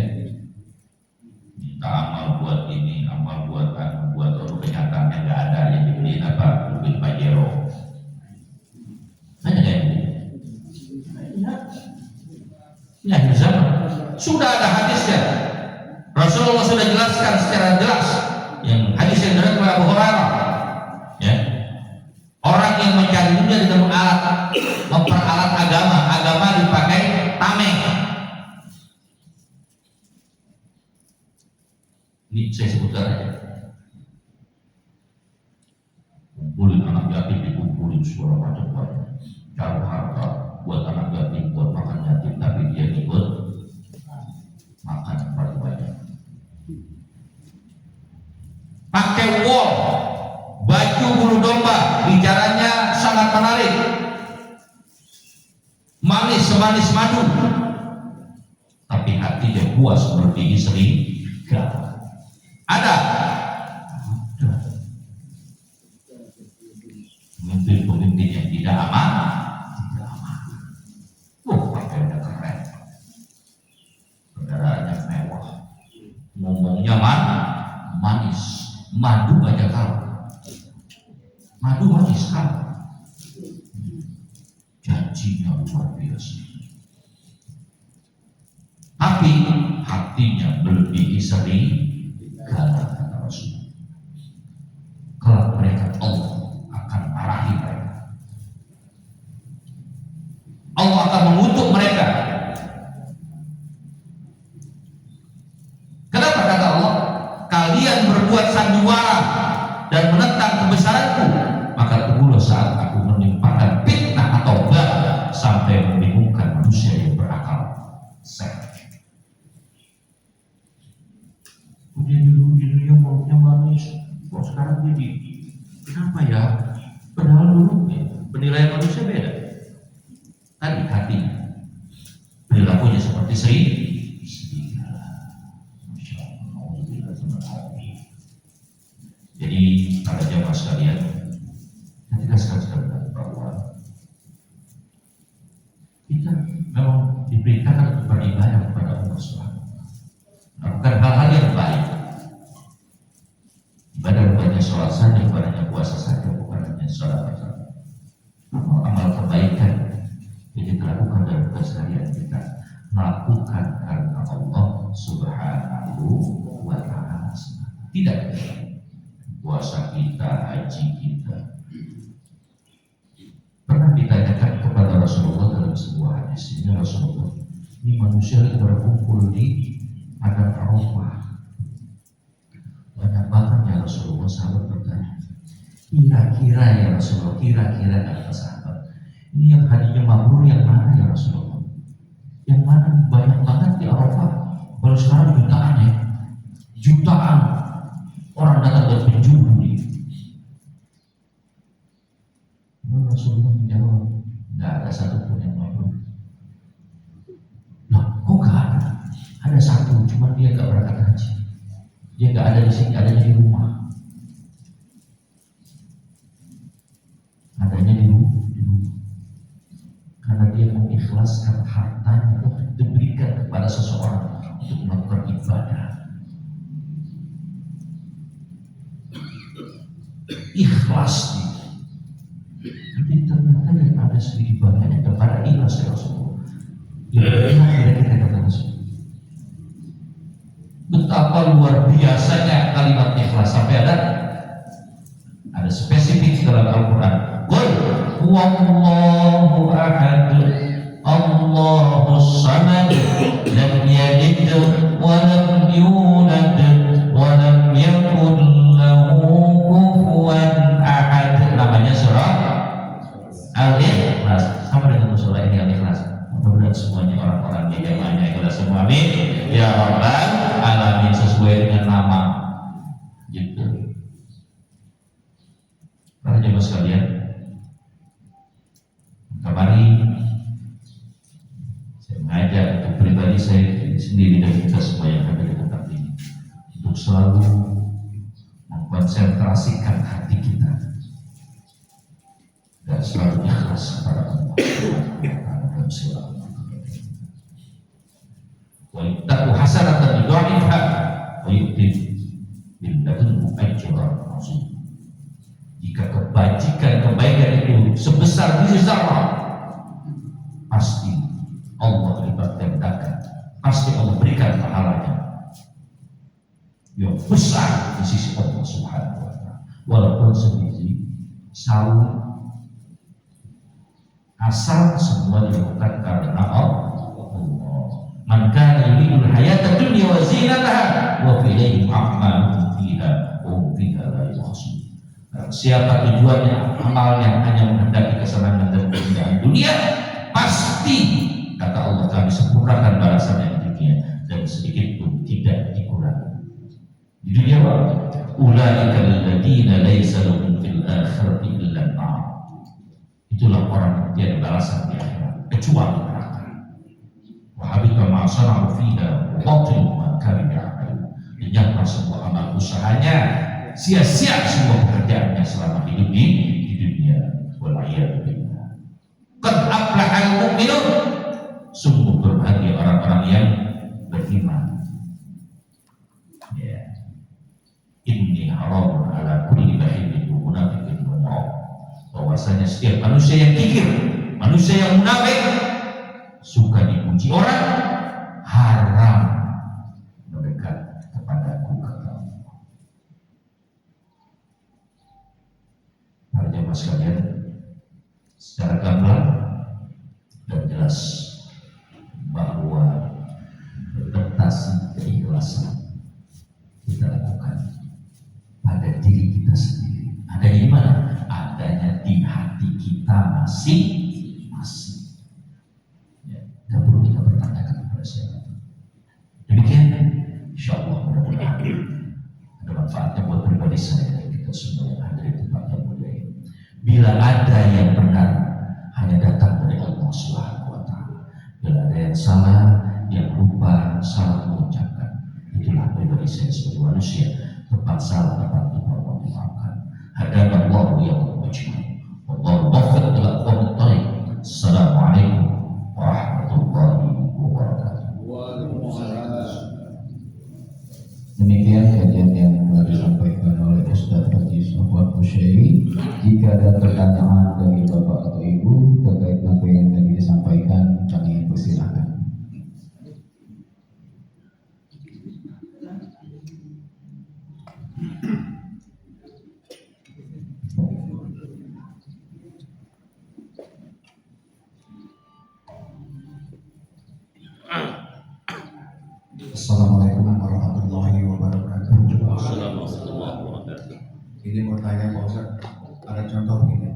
Minta amal buat ini, amal buat orang, kenyataannya nggak ada, yang dibeliin apa? Mobil Pajero. Banyak yang ini akhir zaman. Sudah ada hadisnya. Rasulullah sudah jelaskan secara jelas, yang hadis yang dari Abu Hurairah ya. Orang yang mencari dunia dengan memperalat agama dipakai tameng. Ini saya sebutkan aja. Kumpulin anak yatim, dikumpulin segala macam, cari harta buat anak yatim, buat makan yatim, tapi dia ikut makan paling banyak. Pakai wol, baju bulu domba, bicaranya sangat menarik, manis semanis madu, tapi hatinya puas melebihi serigala. Ada pemimpin yang tidak aman. Pakaiannya keren, kendaraannya mewah, ngomongnya manis, madu banyak kali, madu manis kali, janjinya luar biasa, tapi hatinya melebihi serigala. Kata Rasul, kalau mereka Allah akan marahi mereka, Allah akan mengutuk mereka. Kenapa? Kata Allah, kalian berbuat sandiwara dan menentang kebesaranku, maka tunggu mulutnya manis, kok sekarang jadi kenapa ya? Padahal dulu penilaian manusia beda. Tadi hati perilakunya seperti serigala. Masya Allah. Jadi para jamaah sekalian, ketika sekali-sekali bahwa kita memang diperintahkan untuk beribadah kepada Allah Subhanahu wa Ta'ala, melakukan hal-hal yang baik. Ibadah bukannya sholat saja, bukannya puasa saja, bukan hanya sholat saja. Amal kebaikan yang dilakukan dalam keseharian kita, melakukan karena Allah Subhanahu wa Ta'ala. Tidak puasa kita, haji kita. Pernah ditanyakan kepada Rasulullah dalam sebuah hadis, ini Rasulullah, ini manusia yang berkumpul di padang Arafah, banyak banget ya Rasulullah. Sahabat bertanya, kira-kira ya Rasulullah, kira-kira kata sahabat, ini yang hadinya mabrur yang mana ya Rasulullah? Yang mana banyak banget di Arafah? Kalau sekarang jutaan ya, jutaan orang datang dari penjuru nih. Rasulullah menjawab, nggak ada satupun yang mabrur. Loh, kok nggak ada? Ada satu, cuma dia nggak berangkat haji. Dia nggak ada di sini, adanya di rumah. Adanya di rumah. Karena dia mengikhlaskan hartanya untuk diberikan kepada seseorang untuk melakukan ibadah. Ikhlas dia. Tapi ternyata yang ada sedikit banyaknya kepada ikhlas ya Rasulullah. Kira-kira kata Rasulullah. Betapa luar biasanya kalimat ikhlas, sampai ada spesifik dalam Al-Quran. Qul huwallahu ahad, Allahus samad, lam yalid wa lam yulad wa lam yakul lahu kufuwan ahad. Namanya surah Al-Ikhlas, sama dengan surah ini Al-Ikhlas. Mudah-mudahan semuanya orang-orang yang jamaahnya ikhlas semua, amin ya rabbal alamin, sesuai dengan nama gitu. Para jemaah sekalian, kemarin saya mengajak untuk pribadi saya sendiri dan kita semua yang ada di tempat ini untuk selalu mengkonsentrasikan hati kita dan selalu ikhlas kepada Allah dalam segala. Wa ittaqu hasanatan yudha'ifha wa yu'ti min ladunhu ajran 'azim. Jika kebaikan itu sebesar biji zarah, pasti Allah lipat gandakan, pasti Allah berikan pahalanya yang besar di sisi Allah Subhanahu wa Ta'ala. Walaupun sebiji sawi, asal semua dilakukan karena Allah. Man kana yuridul hayata dunya wa zinataha wa fi ilayhim a'maluhum fiha wa hum fiha la yuhsin. Siapa tujuannya amalnya hanya menghendaki kesenangan dan keindahan dunia, pasti kata Allah kami sempurnakan balasannya di dunia dan sedikit pun tidak dikurangi. Di dunia ulaika alladziina laysa lahum fil akhirati illa an-nar. Itulah orang yang tiada balasan di akhirat kecuali neraka. Wa habita ma sana'u fiha wa batil ma kanu ya'malun. Menyangkal semua amal usahanya, sia-sia semua pekerjaannya selama hidup di dunia. Wal'iyadu billah. Qad aflahal mu'minun. Sungguh berbahagia orang-orang yang beriman. Ya. Inni haramun ala kulli bahirin wa munafiqin wa mu'ab. Bahwasanya setiap manusia yang kikir, manusia yang munafik, suka dipuji orang, haram mendekat kepadaku, kata Allah. Para jemaah sekalian, secara gamblang dan jelas bahwa orientasi keikhlasan kita lakukan pada diri kita sendiri. Adanya di mana? Adanya di hati kita masing-masing. Ya, tidak perlu kita bertanyakan kepada siapa. Demikian, insya Allah mudah-mudahan ada manfaat. manfaatnya buat pribadi saya dan kita semua yang hadir di tempat yang mulia ini. Bila ada yang benar, hanya datang dari Allah Subhanahu wa Ta'ala. Bila ada yang salah, yang lupa, salah mengucapkan, itulah pribadi saya sebagai manusia. Tempat salah, tempat lupa, Allah dimaafkan. Hadana Allah yang majma'in. Wallahu muwaffiq ila aqwamit thariq. Assalamualaikum warahmatullahi wabarakatuh. Demikian kajian yang telah disampaikan oleh Ustadz Haji Sofwan Husyairi. Jika ada pertanyaan dari Bapak atau Ibu terkait materi yang tadi disampaikan, kami persilahkan. Assalamualaikum warahmatullahi wabarakatuh. Assalamualaikum warahmatullahi wabarakatuh. Ini mau tanya Pak Ustaz, ada contoh gini.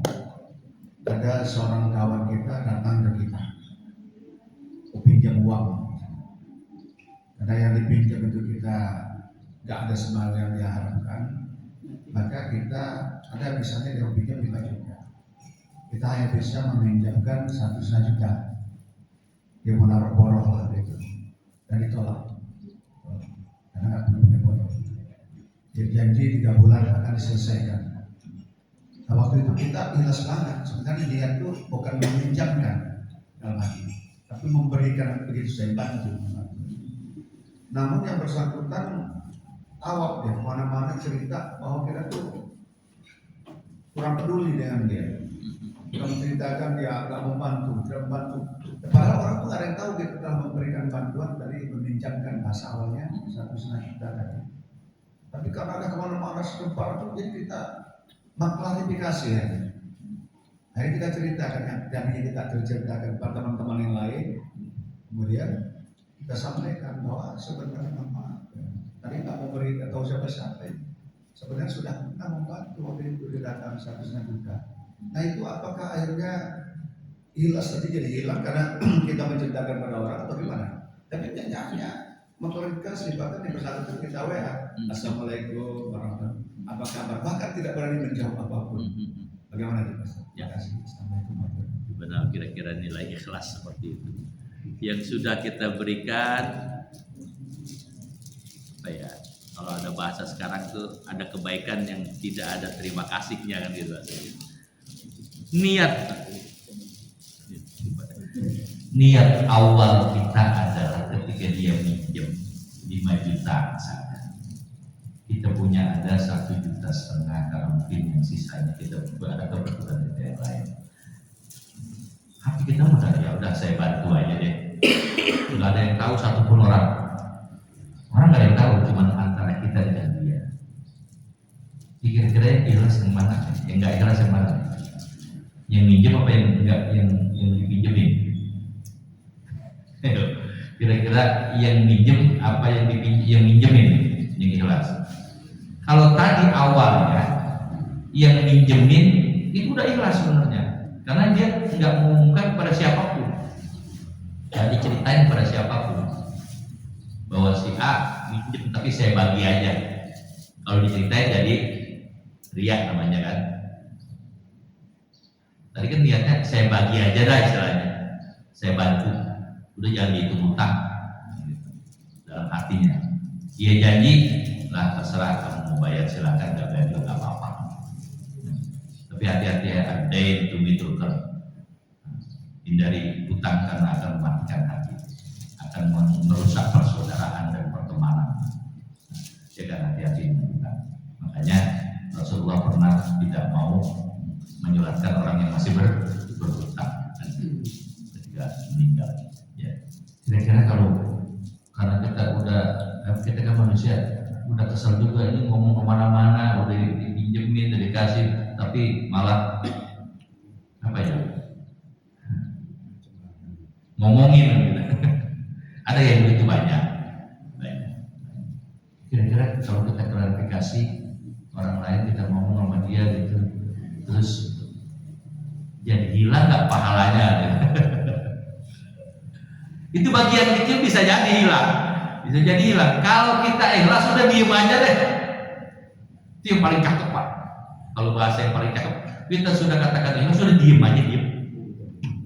Ada seorang kawan kita datang ke kita, mau pinjam uang. Karena yang dipinjam itu kita nggak ada semua yang dia harapkan, maka kita ada misalnya dia mau pinjam 5 juta. Kita hanya bisa meminjamkan 1,5 juta. Dia mau naruh borong lah gitu, dan ditolak. Karena nggak punya bodoh. Dia janji 3 bulan akan diselesaikan. Nah, waktu itu kita ikhlas banget. Sebenarnya dia tuh bukan meminjamkan dalam hati, tapi memberikan begitu saya bantu. Namun yang bersangkutan awak dia mana-mana cerita bahwa kita tuh kurang peduli dengan dia. Kita menceritakan dia agak membantu, tidak membantu. Padahal orang tuh ada yang tahu kita telah memberikan bantuan dari meminjamkan bahasa awalnya 1,5 juta tadi. Tapi karena ada kemana-mana setempat itu, jadi kita mengklarifikasi ya. Akhirnya kita ceritakan yang kita ceritakan kepada teman-teman yang lain. Kemudian kita sampaikan bahwa sebenarnya maaf, tadi nggak mau beri tahu siapa-siapa. Sebenarnya sudah kita membantu waktu itu dia datang 1,5 juta. Nah itu apakah akhirnya ikhlas tadi jadi hilang karena kita menceritakan pada orang atau gimana? Tapi hanya mengklarifikasi, bahkan yang bersangkutan kita WA, Assalamualaikum warahmatullahi wabarakatuh, apa kabar? Bahkan tidak berani menjawab apapun. Bagaimana itu Mas? Ya. Terima kasih. Assalamualaikum warahmatullahi wabarakatuh. Benar, kira-kira nilai ikhlas seperti itu. Yang sudah kita berikan, apa ya? Kalau ada bahasa sekarang tuh ada kebaikan yang tidak ada terima kasihnya kan gitu. Niat awal kita adalah ketika dia minjem 5 juta misalnya, kita punya ada 1,5 juta karena mungkin yang sisanya kita ada kebutuhan yang lain. Hati kita mudah, ya udah saya bantu aja deh. Nggak ada yang tahu satupun orang nggak ada yang tahu, cuma antara kita dengan dia. Kira-kira yang ikhlas yang mana? Yang nggak ikhlas yang mana? Yang minjem apa yang enggak, yang dipinjemin? Kira-kira yang minjem apa yang minjemin yang ikhlas? Kalau tadi awalnya yang minjemin itu udah ikhlas sebenarnya, karena dia nggak mengumumkan pada siapapun, nggak diceritain pada siapapun bahwa si A minjem tapi saya bagi aja. Kalau diceritain jadi riak namanya kan. Tadi kan niatnya saya bagi aja dah istilahnya, saya bantu, udah jangan dihitung utang dalam hatinya. Dia janji lah terserah kamu mau bayar silakan, nggak bayar juga nggak apa-apa. Tapi hati-hati ya, ada itu mitulkan, hindari utang karena akan mematikan hati, akan merusak persaudaraan dan pertemanan. Jaga hati-hati dengan utang. Makanya Rasulullah pernah tidak mau menyulatkan orang yang masih berhutang ketika meninggal. Ya. Kira-kira kalau karena kita kan manusia udah kesel juga, ini ngomong kemana-mana, udah dipinjemin, udah dikasih, tapi malah apa ya? Ngomongin gitu. Ada yang begitu banyak. Kira-kira kalau kita klarifikasi orang lain, kita ngomong sama dia gitu, terus jadi hilang nggak pahalanya? Itu bagian kecil bisa jadi hilang, Kalau kita ikhlas sudah diem aja deh, Itu yang paling cakep Pak. Kalau bahasa yang paling cakep, kita sudah katakan ikhlas, sudah diem aja diem.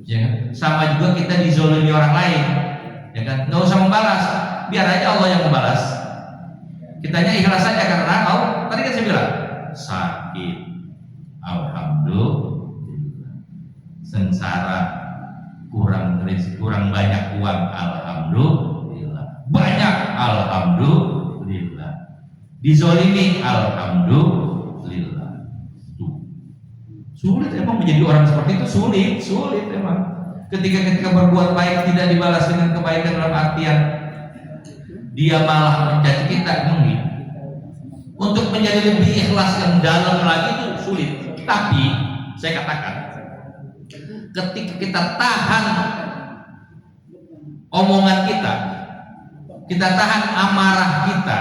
Ya kan? Sama juga kita dizolimi orang lain, ya kan? Nggak usah membalas, biar aja Allah yang membalas. Kitanya ikhlas saja karena tadi kan saya bilang sakit, alhamdulillah. Sengsara, kurang banyak uang, alhamdulillah. Banyak, alhamdulillah. Dizolimi, alhamdulillah. Sulit emang menjadi orang seperti itu, sulit emang. Ketika berbuat baik tidak dibalas dengan kebaikan dalam artian dia malah mencaci kita, emang gitu. Untuk menjadi lebih ikhlas yang dalam lagi itu sulit. Tapi saya katakan, ketika kita tahan omongan kita tahan amarah kita,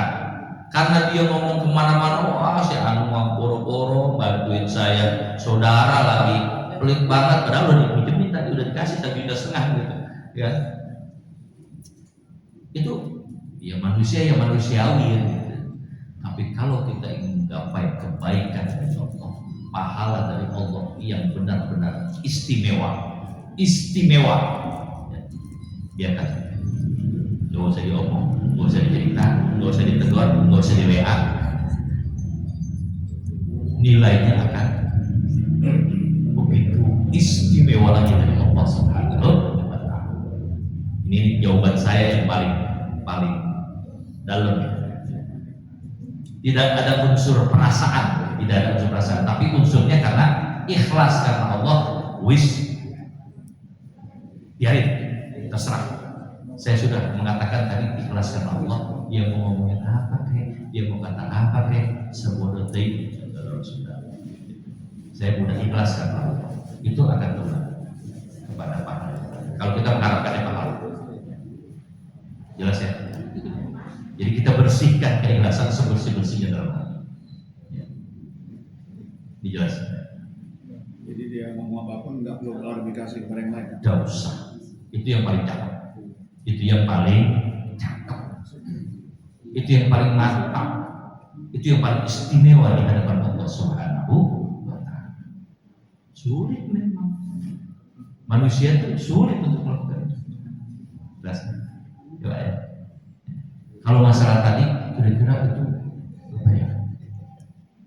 karena dia ngomong kemana-mana, wah si anu mah boro-boro bantuin saya, saudara lagi pelit banget, padahal udah dipinjemin tadi, udah dikasih tadi udah setengah gitu, ya. Itu ya manusiawi ya, gitu. Tapi kalau kita ingin menggapai kebaikan dari Allah, pahala dari Allah yang benar-benar istimewa, ya, biarkan. Gak usah diomong, gak usah dicerita, gak usah ditegur, gak usah di WA. Nilainya akan begitu istimewa lagi dari Allah Subhanahu wa Ta'ala. Ini jawaban saya yang paling dalam. Tidak ada unsur perasaan, tapi unsurnya karena ikhlas karena Allah. Biarin, terserah. Saya sudah mengatakan tadi ikhlas karena Allah. Dia mau ngomongin apa kek, dia mau kata apa kek, sebodoh ting, sudah. Saya mudah ikhlas karena Allah. Itu akan turun kepada pahala. Kalau kita mengharapkannya pahala, jelas ya. Jadi kita bersihkan keikhlasan sebersih-bersihnya dalam hati. Ya. Dijelaskan. Jadi dia ngomong apapun nggak perlu klarifikasi kepada yang lain. Tidak usah. Itu yang paling cakep. Itu yang paling mantap. Itu yang paling istimewa di hadapan Allah Subhanahu wa Ta'ala. Sulit memang. Manusia itu sulit untuk melakukan itu. Jelas. Coba ya. Kalau masalah tadi kira-kira itu apa ya?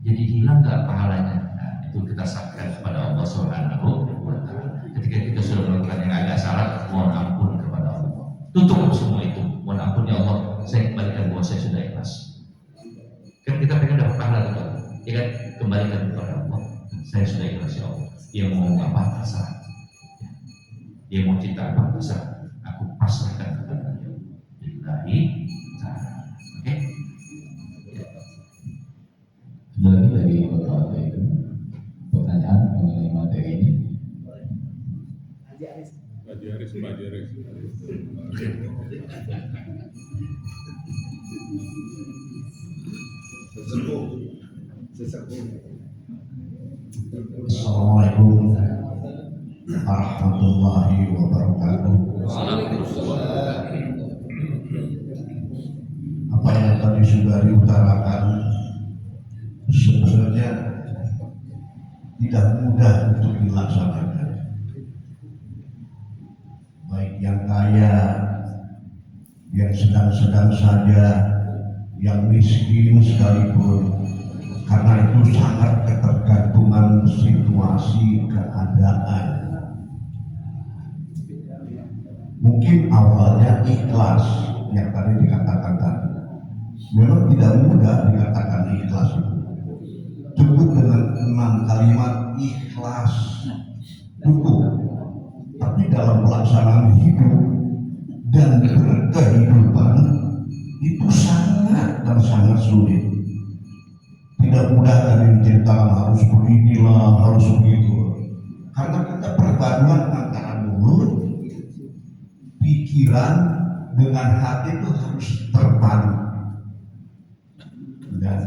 Jadi hilang nggak pahalanya? Nah, itu kita serahkan kepada Allah Subhanahu wa Ta'ala. Ketika kita sudah melakukan yang agak salah, mohon ampun kepada Allah. Tutup semua itu. Mohon ampun ya Allah, saya kembalikan bahwa saya sudah ikhlas. Kan kita pengen dapat pahala itu, ya kan? Kembalikan kepada Allah. Saya sudah ikhlas ya Allah. Dia mau apa terserah. Dia mau cinta apa terserah. Aku pasrahkan kepada Dia. Billahi ta'ala. Oke? Ada lagi dari Bapak itu pertanyaan mengenai materi ini. Pak Jaris. Assalamualaikum warahmatullahi wabarakatuh. Apa yang tadi sudah diutarakan sebenarnya tidak mudah untuk dilaksanakan. Baik yang kaya, yang sedang-sedang saja, yang miskin sekalipun, karena itu sangat ketergantungan situasi keadaan. Mungkin awalnya ikhlas yang tadi dikatakan tadi, memang tidak mudah dikatakan ikhlas itu. Cukup dengan 6 kalimat ikhlas cukup. Tapi dalam pelaksanaan hidup dan berkehidupan itu sangat dan sangat sulit. Tidak mudah tadi diceritakan harus beginilah, harus begitu. Karena kita perpaduan antara mulut, pikiran dengan hati itu harus terpadu. Dan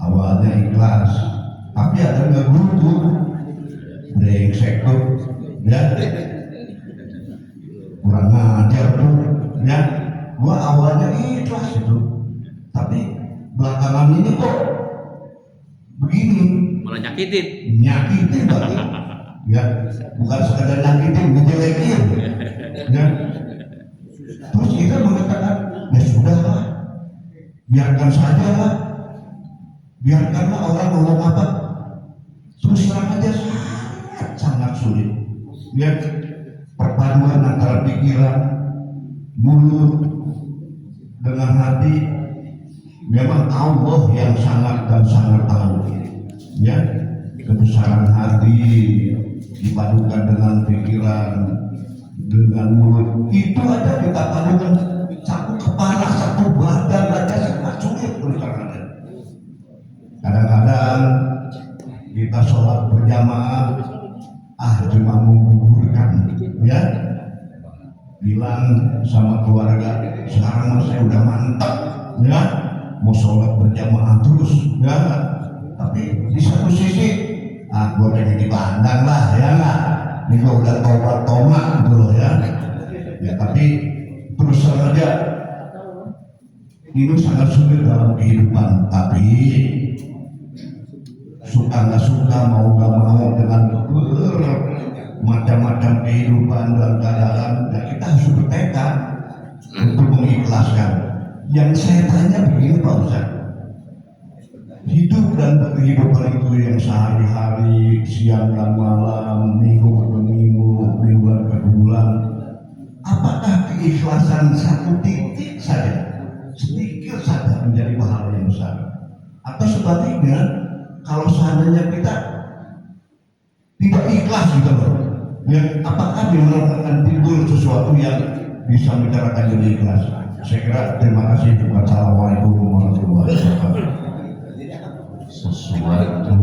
awalnya ikhlas, tapi ada nggak butuh brengsek tuh, ya kurang ajar tuh, ya. Gua awalnya ikhlas itu, tapi belakangan ini kok nyakitin berarti ya, bukan sekadar nyakitin, ngejelekin ya. Terus kita mengatakan ya sudahlah, biarkan saja lah, biarkanlah orang ngomong apa, terus terang aja sangat sulit ya. Perpaduan antara pikiran, mulut dengan hati memang Allah yang sangat dan sangat tahu ya. Kebesaran hati dipadukan dengan pikiran, dengan mulut, itu aja kita padukan satu kepala, satu badan aja sangat sulit berkaranya. Kadang-kadang kita sholat berjamaah, cuma menggugurkan ya, bilang sama keluarga, sekarang saya udah mantap ya, mau sholat berjamaah terus ya. Tapi di satu sisi, gue pengen dipandang lah ya nggak, ini gue udah tobat gitu loh ya. Ya tapi terus saja ini sangat sulit dalam kehidupan. Tapi suka nggak suka, mau nggak mau, dengan macam-macam kehidupan dan keadaan, ya kita harus bertekad untuk mengikhlaskan. Yang saya tanya begini Pak Ustaz, hidup dan kehidupan itu yang sehari-hari, siang dan malam, minggu ke minggu, bulan ke bulan, apakah keikhlasan satu titik saja, sedikit saja menjadi pahala yang besar? Atau sebaliknya, kalau seandainya kita tidak ikhlas gitu loh ya, apakah memang akan timbul sesuatu yang bisa membicarakan jadi ikhlas? Saya kira terima kasih. Wassalamualaikum warahmatullahi wabarakatuh. Sesuatu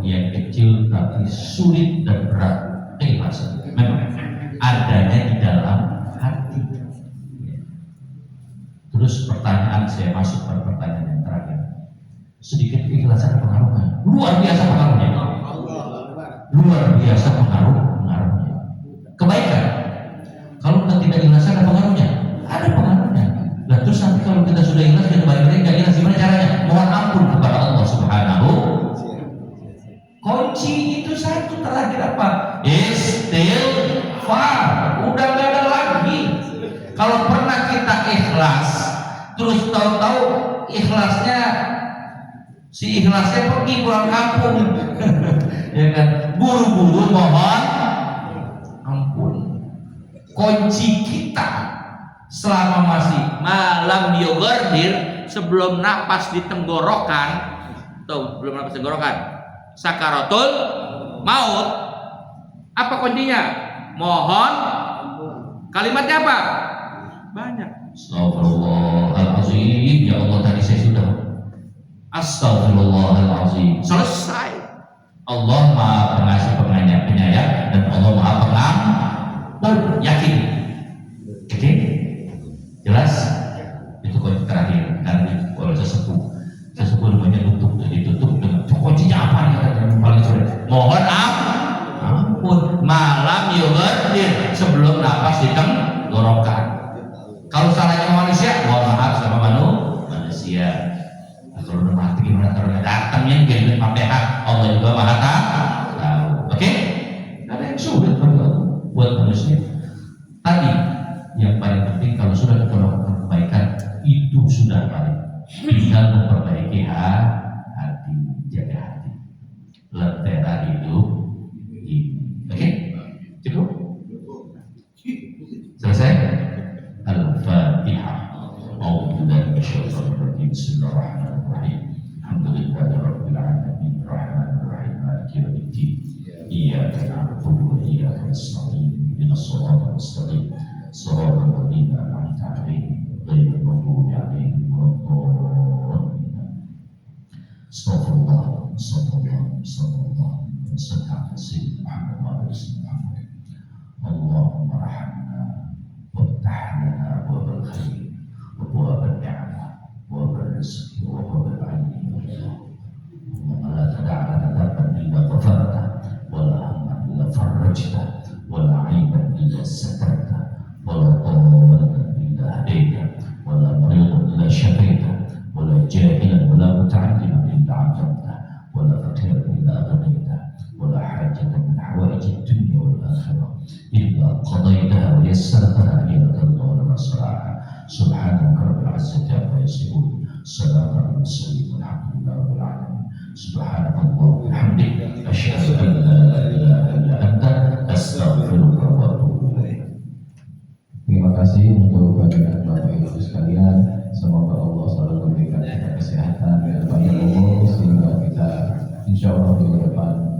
yang kecil tapi sulit dan berat, keikhlasan memang adanya di dalam hati. Terus pertanyaan, saya masuk pada pertanyaan yang terakhir, sedikit keikhlasan pengaruhnya luar biasa, pengaruhnya luar biasa, pengaruhnya kebaikan. Kalau ketidakikhlasan ada pengaruhnya, ada pengaruhnya. Nah terus nanti kalau kita sudah ikhlas, kita balik-balik nggak ikhlas, gimana caranya? Mohon ampun kepada Allah Subhanahu. Kunci itu satu terakhir apa? Istighfar. Udah nggak ada lagi. Kalau pernah kita ikhlas, terus tahu-tahu ikhlasnya, si ikhlasnya pergi pulang kampung, ya kan? Buru-buru mohon ampun. Kunci kita selama masih malam yugardir, sebelum napas di tenggorokan, tuh belum napas tenggorokan, sakaratul maut, apa kuncinya? Mohon. Kalimatnya apa? Banyak. Astagfirullahaladzim, ya Allah, tadi saya sudah astagfirullahaladzim, selesai. Allah Maha Pengasih Penyayang dan Allah Maha Pengampun. Yakin? Oke? Jelas? Itu kunci terakhir. Nanti kalau sesepuh rumahnya tutup, ditutup dengan kuncinya apa nih? Paling sulit. Mohon ampun. Malam yugardir, sebelum napas di tenggorokan. Kalau salahnya manusia, mohon maaf sama manusia. Kalau udah mati gimana, taruhnya datangnya gini Fatihah, Allah juga Maha tahu. Oke? Gak ada yang sulit buat manusia. Tadi yang paling penting, kalau sudah kita lakukan kebaikan, itu sudah baik. Tinggal memperbaiki hati, jaga hati. Lentera hidup ini. Oke? Cukup? Selesai? Al-Fatihah. A'udzubillahi minasyaitonir rajim. Bismillahirrahmanirrahim. Alhamdulillahi rabbil alamin. Rahmanir rahim. Maliki yaumiddin. Iyyaka na'budu wa iyyaka nasta'in. Ihdinas siratal mustaqim. Shiratal ladzina an'amta 'alaihim ghairil maghdubi 'alaihim waladdallin. Astagfirullah. Allahumma rahmna waftah lana abwaabal khair wa abwaabal ni'mah wa abwaabal rizqi wa abwaabal 'ilmi. Allahumma la tada' lana dhanban illa ghafarta wa la hamman illa farajta wa la 'aiban illa satarta wa la dhallan illa hadaita wa la maridan illa shafaita wa la jahilan wa la muta'alliman illa 'allamta wa la faqiran illa aghnayta حوائج الدنيا والآخرة إلا قضيتها ويسرتها إنك أنت ونصرها. سبحانك رب العزة عما يصفون، سلام على المرسلين والحمد لله رب العالمين. سبحانك اللهم وبحمدك، أشهد أن لا إله إلا أنت، أستغفرك وأتوب إليك. Terima kasih untuk kehadiran Bapak Ibu sekalian. Semoga Allah selalu memberikan kita kesehatan dan panjang umur sehingga kita insya Allah minggu depan